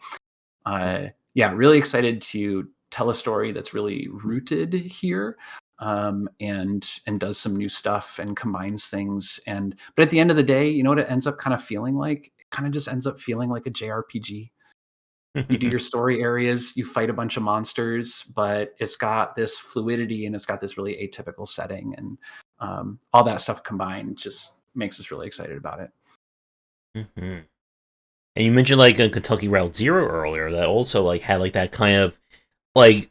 really excited to tell a story that's really rooted here, and does some new stuff and combines things. But at the end of the day, you know what it ends up kind of feeling like? It kind of just ends up feeling like a JRPG. You do your story areas, you fight a bunch of monsters, but it's got this fluidity and it's got this really atypical setting, and all that stuff combined just makes us really excited about it. Mm-hmm. And you mentioned like a Kentucky Route Zero earlier that also like had like that kind of like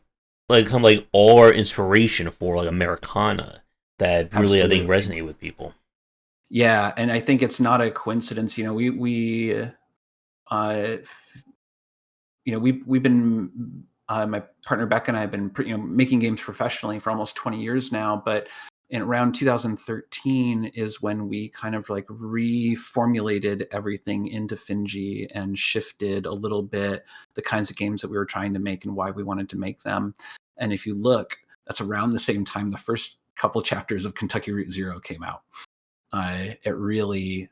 our inspiration for like Americana that really Absolutely. I think resonated with people. Yeah, and I think it's not a coincidence. We've been my partner Becca and I have been making games professionally for almost 20 years now, but in around 2013 is when we kind of like reformulated everything into Finji and shifted a little bit the kinds of games that we were trying to make and why we wanted to make them. And if you look, that's around the same time the first couple chapters of Kentucky Route Zero came out. It really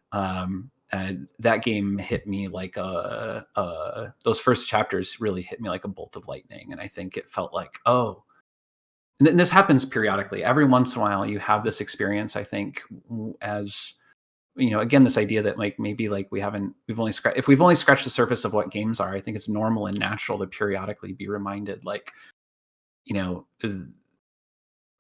that game hit me like those first chapters really hit me like a bolt of lightning, and I think it felt like, oh, and this happens periodically. Every once in a while, you have this experience. I think, as again, this idea that like maybe like we've only scratched the surface of what games are. I think it's normal and natural to periodically be reminded, like,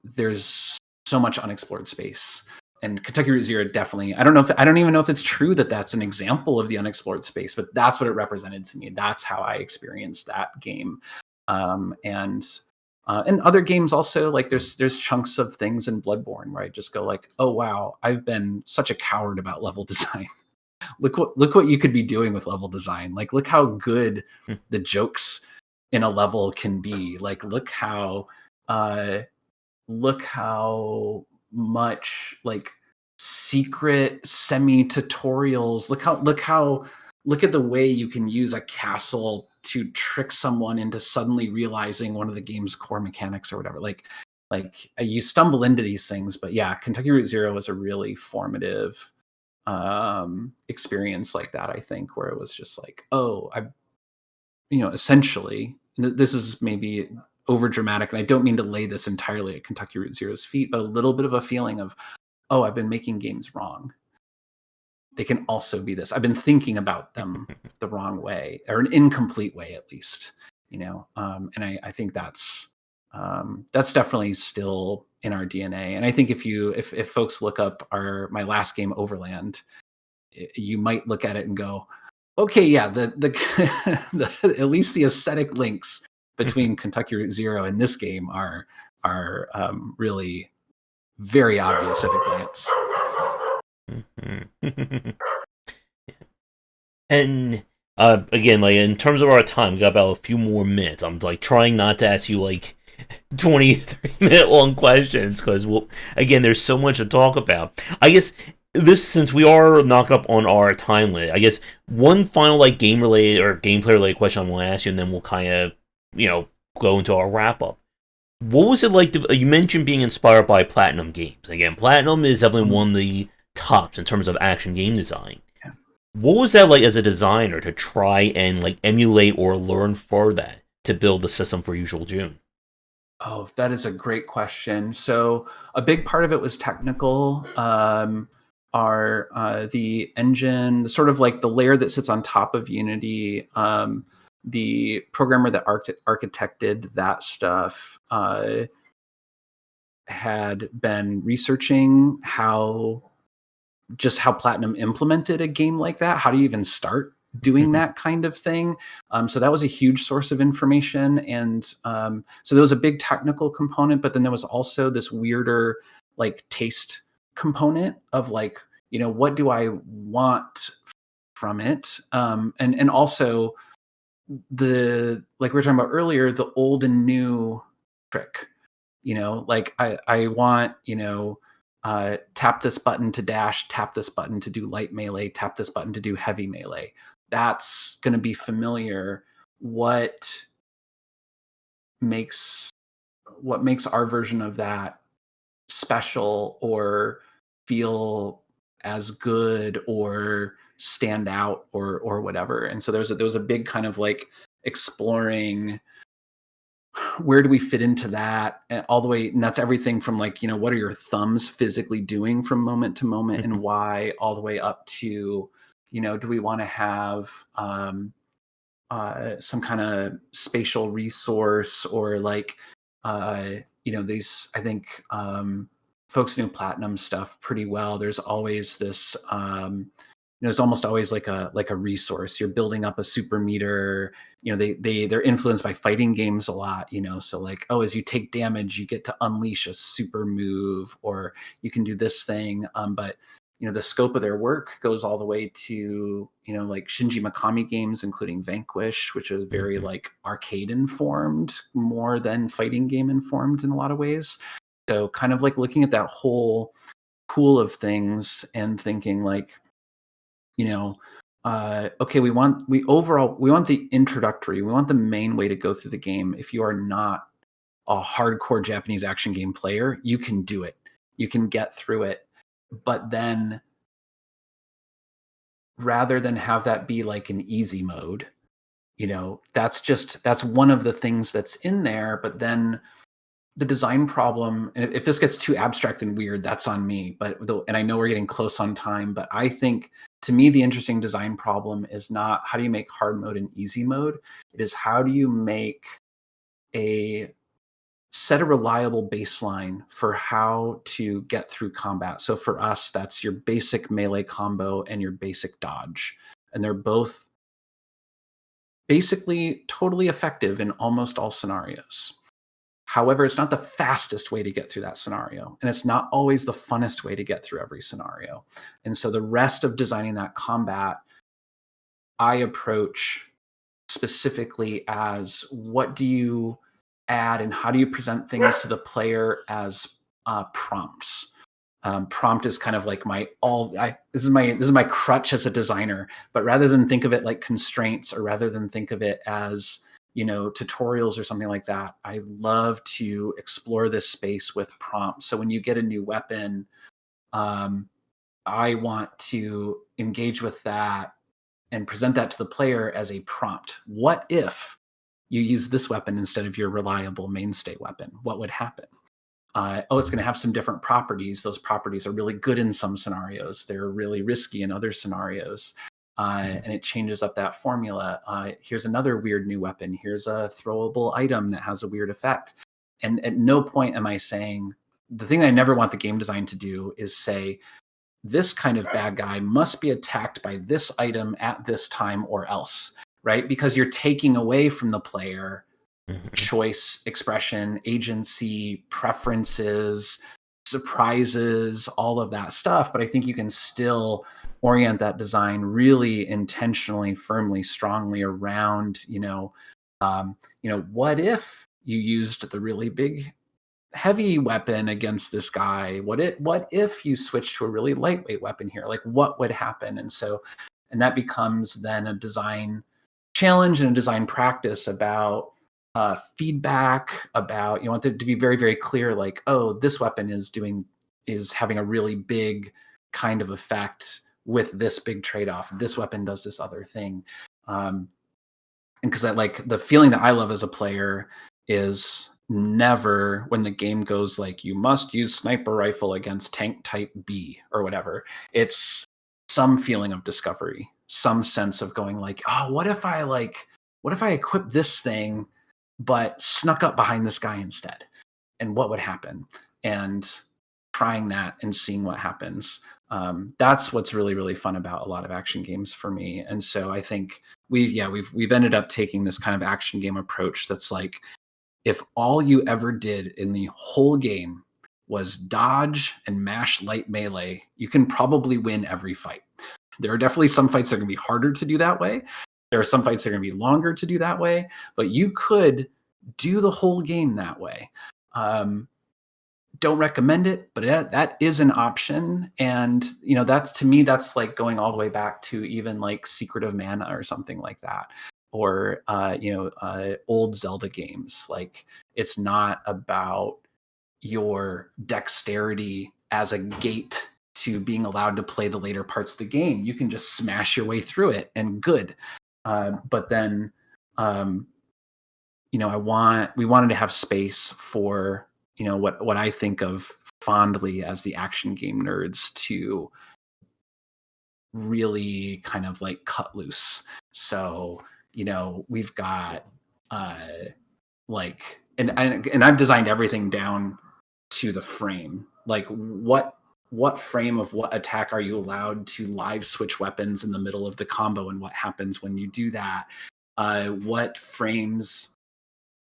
there's so much unexplored space. And Kentucky Route Zero definitely, I don't even know if it's true that that's an example of the unexplored space, but that's what it represented to me. That's how I experienced that game. And other games also, like there's chunks of things in Bloodborne where I just go like, oh wow, I've been such a coward about level design. look what you could be doing with level design. Like, look how good the jokes in a level can be. Like, look how much like secret semi tutorials. Look at the way you can use a castle to trick someone into suddenly realizing one of the game's core mechanics or whatever. Like you stumble into these things, but yeah, Kentucky Route Zero was a really formative experience like that, I think, where it was just like, oh, essentially, this is maybe over dramatic, and I don't mean to lay this entirely at Kentucky Route Zero's feet, but a little bit of a feeling of, oh, I've been making games wrong. They can also be this. I've been thinking about them the wrong way, or an incomplete way, at least. And I think that's definitely still in our DNA. And I think if folks look up my last game, Overland, you might look at it and go, okay, yeah, the at least the aesthetic links between Kentucky Route Zero and this game are really very obvious at a glance. And again, like in terms of our time, we got about a few more minutes. I'm like trying not to ask you like 20, 30-minute long questions because again, there's so much to talk about. I guess since we are knocking up on our time limit, I guess one final like game related or gameplay related question I want to ask you, and then we'll kind of go into our wrap up. What was it like? You mentioned being inspired by Platinum Games. Again, Platinum is definitely one of the tops in terms of action game design. Yeah. What was that like as a designer to try and like emulate or learn for that to build the system for Usual June? Oh, that is a great question. So a big part of it was technical. The engine, sort of like the layer that sits on top of Unity, the programmer that architected that stuff had been researching how Platinum implemented a game like that. How do you even start doing that kind of thing? So that was a huge source of information. And so there was a big technical component, but then there was also this weirder like taste component of like, what do I want from it? And also like we were talking about earlier, the old and new trick, like I want, tap this button to dash, tap this button to do light melee, tap this button to do heavy melee. That's going to be familiar. What makes our version of that special or feel as good or stand out or whatever? And so there was a big kind of like exploring, where do we fit into that, all the way, and that's everything from like, what are your thumbs physically doing from moment to moment and why, all the way up to, do we want to have some kind of spatial resource, or like these, I think folks knew Platinum stuff pretty well. There's always this there's almost always like a resource. You're building up a super meter. They're influenced by fighting games a lot. So like, oh, as you take damage, you get to unleash a super move, or you can do this thing. But the scope of their work goes all the way to like Shinji Mikami games, including Vanquish, which is very like arcade informed more than fighting game informed in a lot of ways. So kind of like looking at that whole pool of things and thinking like, okay, we want the introductory, we want the main way to go through the game. If you are not a hardcore Japanese action game player, you can do it. You can get through it. But then rather than have that be like an easy mode, that's one of the things that's in there. But then the design problem, and if this gets too abstract and weird, that's on me. And I know we're getting close on time, but I think to me, the interesting design problem is not how do you make hard mode and easy mode. It is how do you set a reliable baseline for how to get through combat. So for us, that's your basic melee combo and your basic dodge. And they're both basically totally effective in almost all scenarios. However, it's not the fastest way to get through that scenario. And it's not always the funnest way to get through every scenario. And so the rest of designing that combat, I approach specifically as what do you add and how do you present things to the player as prompts. Prompt is kind of like this is my crutch as a designer. But rather than think of it like constraints, or rather than think of it as, tutorials or something like that, I love to explore this space with prompts. So when you get a new weapon, I want to engage with that and present that to the player as a prompt. What if you use this weapon instead of your reliable mainstay weapon? What would happen? It's going to have some different properties. Those properties are really good in some scenarios. They're really risky in other scenarios. And it changes up that formula. Here's another weird new weapon. Here's a throwable item that has a weird effect. And at no point am I saying, the thing I never want the game design to do is say, this kind of bad guy must be attacked by this item at this time or else, right? Because you're taking away from the player choice, expression, agency, preferences, surprises, all of that stuff. But I think you can still orient that design really intentionally, firmly, strongly around, what if you used the really big heavy weapon against this guy? What if you switch to a really lightweight weapon here? Like, what would happen? And that becomes then a design challenge and a design practice about feedback, about, you want it to be very, very clear, like, oh, this weapon is having a really big kind of effect with this big trade-off. This weapon does this other thing. And because I like the feeling that I love as a player is never when the game goes like, you must use sniper rifle against tank type B or whatever. It's some feeling of discovery, some sense of going like, oh, what if I equip this thing but snuck up behind this guy instead? And what would happen? And trying that and seeing what happens. That's what's really, really fun about a lot of action games for me. And so I think we've ended up taking this kind of action game approach that's like, if all you ever did in the whole game was dodge and mash light melee, you can probably win every fight. There are definitely some fights that are going to be harder to do that way. There are some fights that are going to be longer to do that way, but you could do the whole game that way. Don't recommend it, but that is an option. And, that's, to me, that's like going all the way back to even like Secret of Mana or something like that. Or, old Zelda games. Like, it's not about your dexterity as a gate to being allowed to play the later parts of the game. You can just smash your way through it and good. But then, we wanted to have space for, what I think of fondly as the action game nerds to really kind of like cut loose. So, we've got and I've designed everything down to the frame. Like, what frame of what attack are you allowed to live switch weapons in the middle of the combo, and what happens when you do that? What frames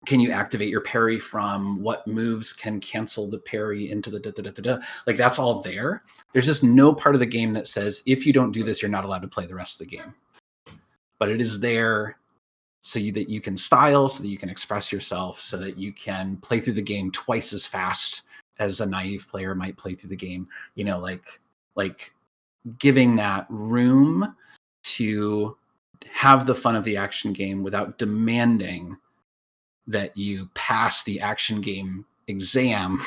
can you activate your parry from? What moves can cancel the parry into the Like, that's all there. There's just no part of the game that says, if you don't do this, you're not allowed to play the rest of the game. But it is there so that you can style, so that you can express yourself, so that you can play through the game twice as fast as a naive player might play through the game. Like giving that room to have the fun of the action game without demanding that you pass the action game exam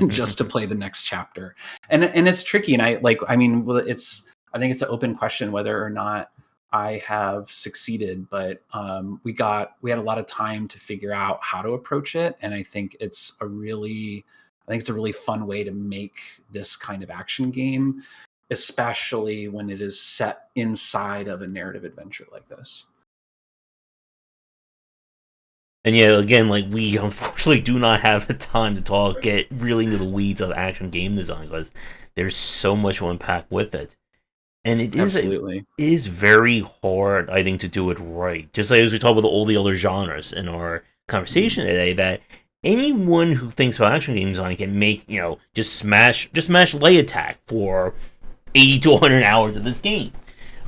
just to play the next chapter. And it's tricky. And I think it's an open question whether or not I have succeeded, but we had a lot of time to figure out how to approach it. And I think it's a really fun way to make this kind of action game, especially when it is set inside of a narrative adventure like this. And yeah, again, like, we unfortunately do not have the time to get really into the weeds of action game design, because there's so much to unpack with it. And it is very hard, I think, to do it right. Just like as we talk about all the other genres in our conversation today, that anyone who thinks about action game design can make, just smash light attack for 80 to 100 hours of this game.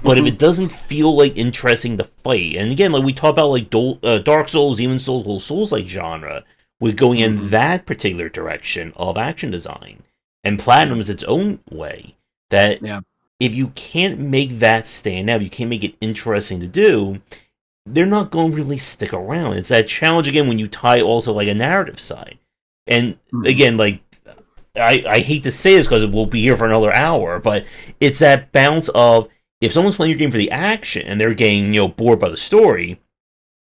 But if it doesn't feel like interesting to fight, and again, like we talk about like Dark Souls, even Souls-like genre, with going in that particular direction of action design, And Platinum is its own way. That Yeah. if you can't make that stand out, you can't make it interesting to do, they're not going to really stick around. It's that challenge again when you tie also like a narrative side. And again, like I hate to say this because we'll be here for another hour, but it's that balance of if someone's playing your game for the action and they're getting bored by the story,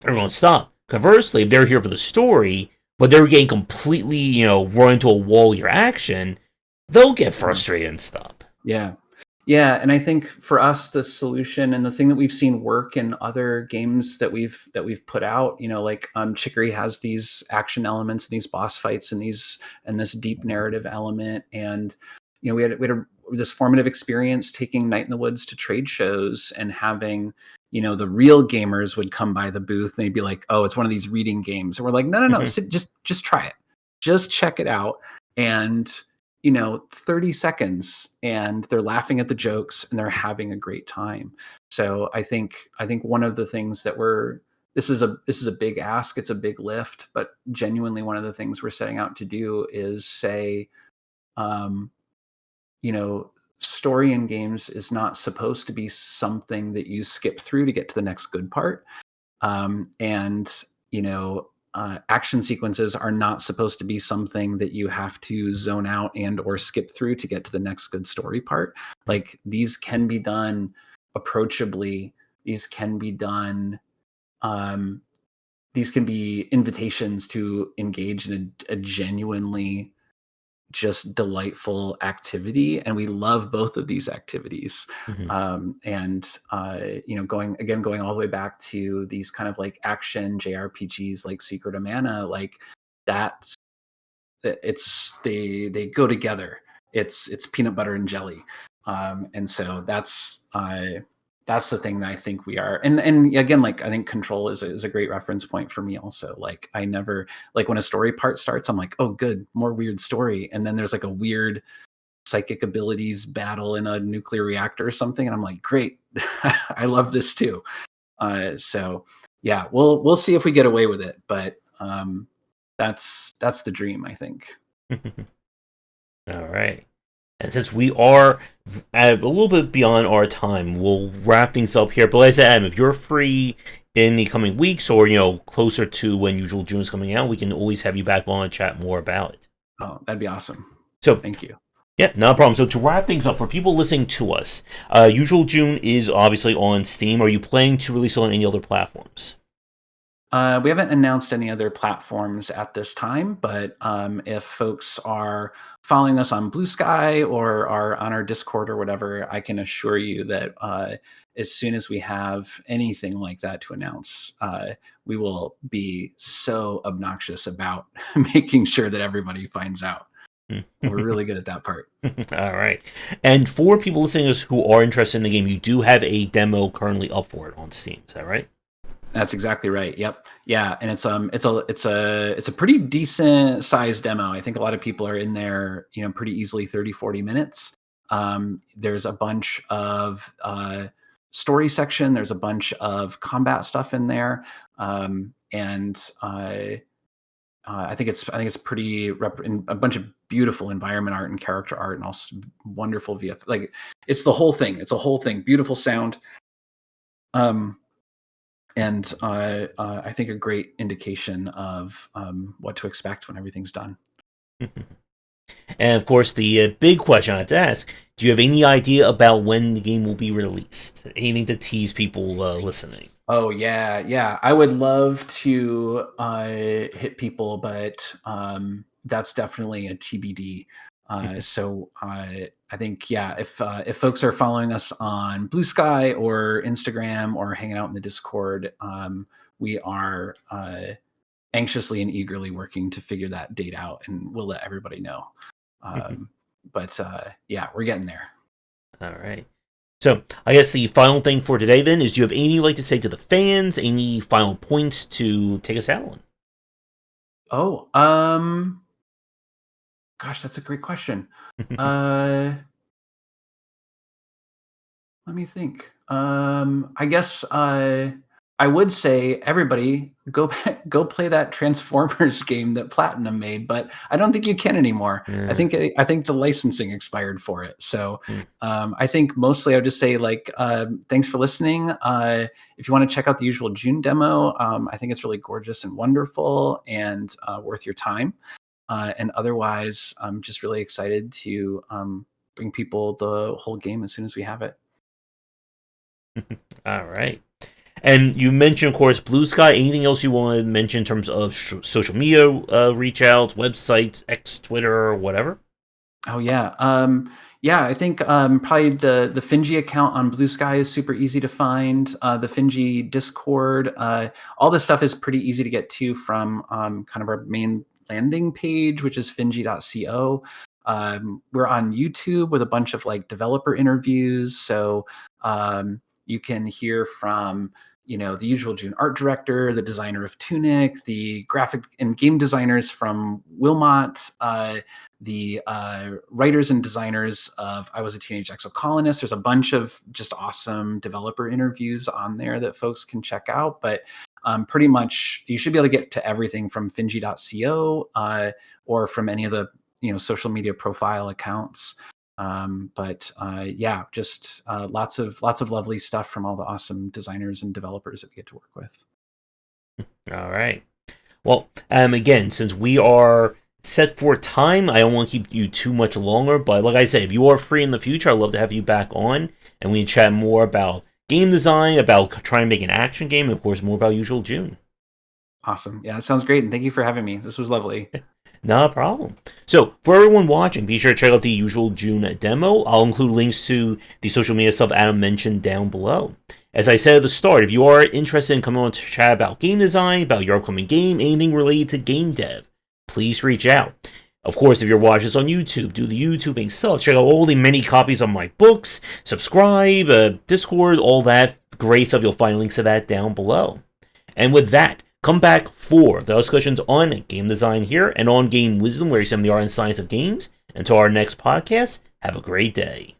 they're going to stop. Conversely, if they're here for the story, but they're getting completely run into a wall with your action, they'll get frustrated and stop. Yeah. Yeah, and I think for us, the solution and the thing that we've seen work in other games that we've put out, like Chicory has these action elements and these boss fights and this deep narrative element, and we had this formative experience taking Night in the Woods to trade shows and having the real gamers would come by the booth and they'd be like, "Oh, it's one of these reading games," and we're like, "No, just try it, just check it out," and 30 seconds and they're laughing at the jokes and they're having a great time. So I think one of the things that this is a big ask, it's a big lift, but genuinely one of the things we're setting out to do is say, story in games is not supposed to be something that you skip through to get to the next good part. And action sequences are not supposed to be something that you have to zone out and or skip through to get to the next good story part. Like these can be done approachably. These can be done. These can be invitations to engage in a genuinely just delightful activity, and we love both of these activities. And going all the way back to these kind of like action JRPGs like Secret of Mana, like that's they go together. It's peanut butter and jelly, and so that's the thing that I think we are. And again, like I think Control is a great reference point for me also. Like I never, like when a story part starts, I'm like, oh good, more weird story. And then there's like a weird psychic abilities battle in a nuclear reactor or something. And I'm like, great, I love this too. So yeah, we'll see if we get away with it. But that's the dream, I think. All right. And since we are a little bit beyond our time, we'll wrap things up here. But like I said, Adam, if you're free in the coming weeks or, closer to when Usual June is coming out, we can always have you back on and chat more about it. Oh, that'd be awesome. So thank you. Yeah, no problem. So to wrap things up, for people listening to us, Usual June is obviously on Steam. Are you planning to release it on any other platforms? We haven't announced any other platforms at this time, but if folks are following us on Blue Sky or are on our Discord or whatever, I can assure you that as soon as we have anything like that to announce, we will be so obnoxious about making sure that everybody finds out. We're really good at that part. All right. And for people listening to us who are interested in the game, you do have a demo currently up for it on Steam. Is that right? That's exactly right. Yep. Yeah, and it's a pretty decent sized demo. I think a lot of people are in there, pretty easily 30-40 minutes. There's a bunch of story section, there's a bunch of combat stuff in there. And I think it's pretty a bunch of beautiful environment art and character art and also wonderful VF. Like it's the whole thing. It's a whole thing. Beautiful sound. And I think a great indication of what to expect when everything's done. And of course, the big question I have to ask: do you have any idea about when the game will be released? Anything to tease people listening? Oh yeah. I would love to hit people, but that's definitely a TBD. So I think if folks are following us on Blue Sky or Instagram or hanging out in the Discord, we are anxiously and eagerly working to figure that date out, and we'll let everybody know. But we're getting there. All right. So I guess the final thing for today then is: do you have anything you'd like to say to the fans? Any final points to take us out on? Oh, gosh, that's a great question. Let me think. I guess I would say everybody go play that Transformers game that Platinum made, but I don't think you can anymore. Yeah. I think the licensing expired for it. So Hmm. I think mostly I would just say like thanks for listening. If you want to check out the usual June demo, I think it's really gorgeous and wonderful and worth your time. And otherwise, I'm just really excited to bring people the whole game as soon as we have it. All right. And you mentioned, of course, Blue Sky. Anything else you want to mention in terms of social media reach outs, websites, X, Twitter, or whatever? Oh yeah. Yeah, I think probably the Finji account on Blue Sky is super easy to find. The Finji Discord, all this stuff is pretty easy to get to from kind of our main landing page, which is finji.co. We're on YouTube with a bunch of like developer interviews, so you can hear from the usual June art director, the designer of Tunic, the graphic and game designers from Wilmot, the writers and designers of I Was a Teenage Exocolonist. There's a bunch of just awesome developer interviews on there that folks can check out. But pretty much you should be able to get to everything from finji.co or from any of the social media profile accounts. Yeah, just lots of lovely stuff from all the awesome designers and developers that we get to work with. All right. Well, again, since we are set for time, I don't want to keep you too much longer. But like I said, if you are free in the future, I'd love to have you back on, and we can chat more about game design, about trying to make an action game, and of course, more about Usual June. Awesome. Yeah, that sounds great, and thank you for having me. This was lovely. Not a problem. So, for everyone watching, be sure to check out the Usual June demo. I'll include links to the social media stuff Adam mentioned down below. As I said at the start, if you are interested in coming on to chat about game design, about your upcoming game, anything related to game dev, please reach out. Of course, if you're watching this on YouTube, do the YouTubing stuff. Check out all the many copies of my books, subscribe, Discord, all that great stuff. You'll find links to that down below. And with that, come back for the discussions on game design here and on Game Wisdom, where you examine the art and science of games. Until our next podcast, have a great day.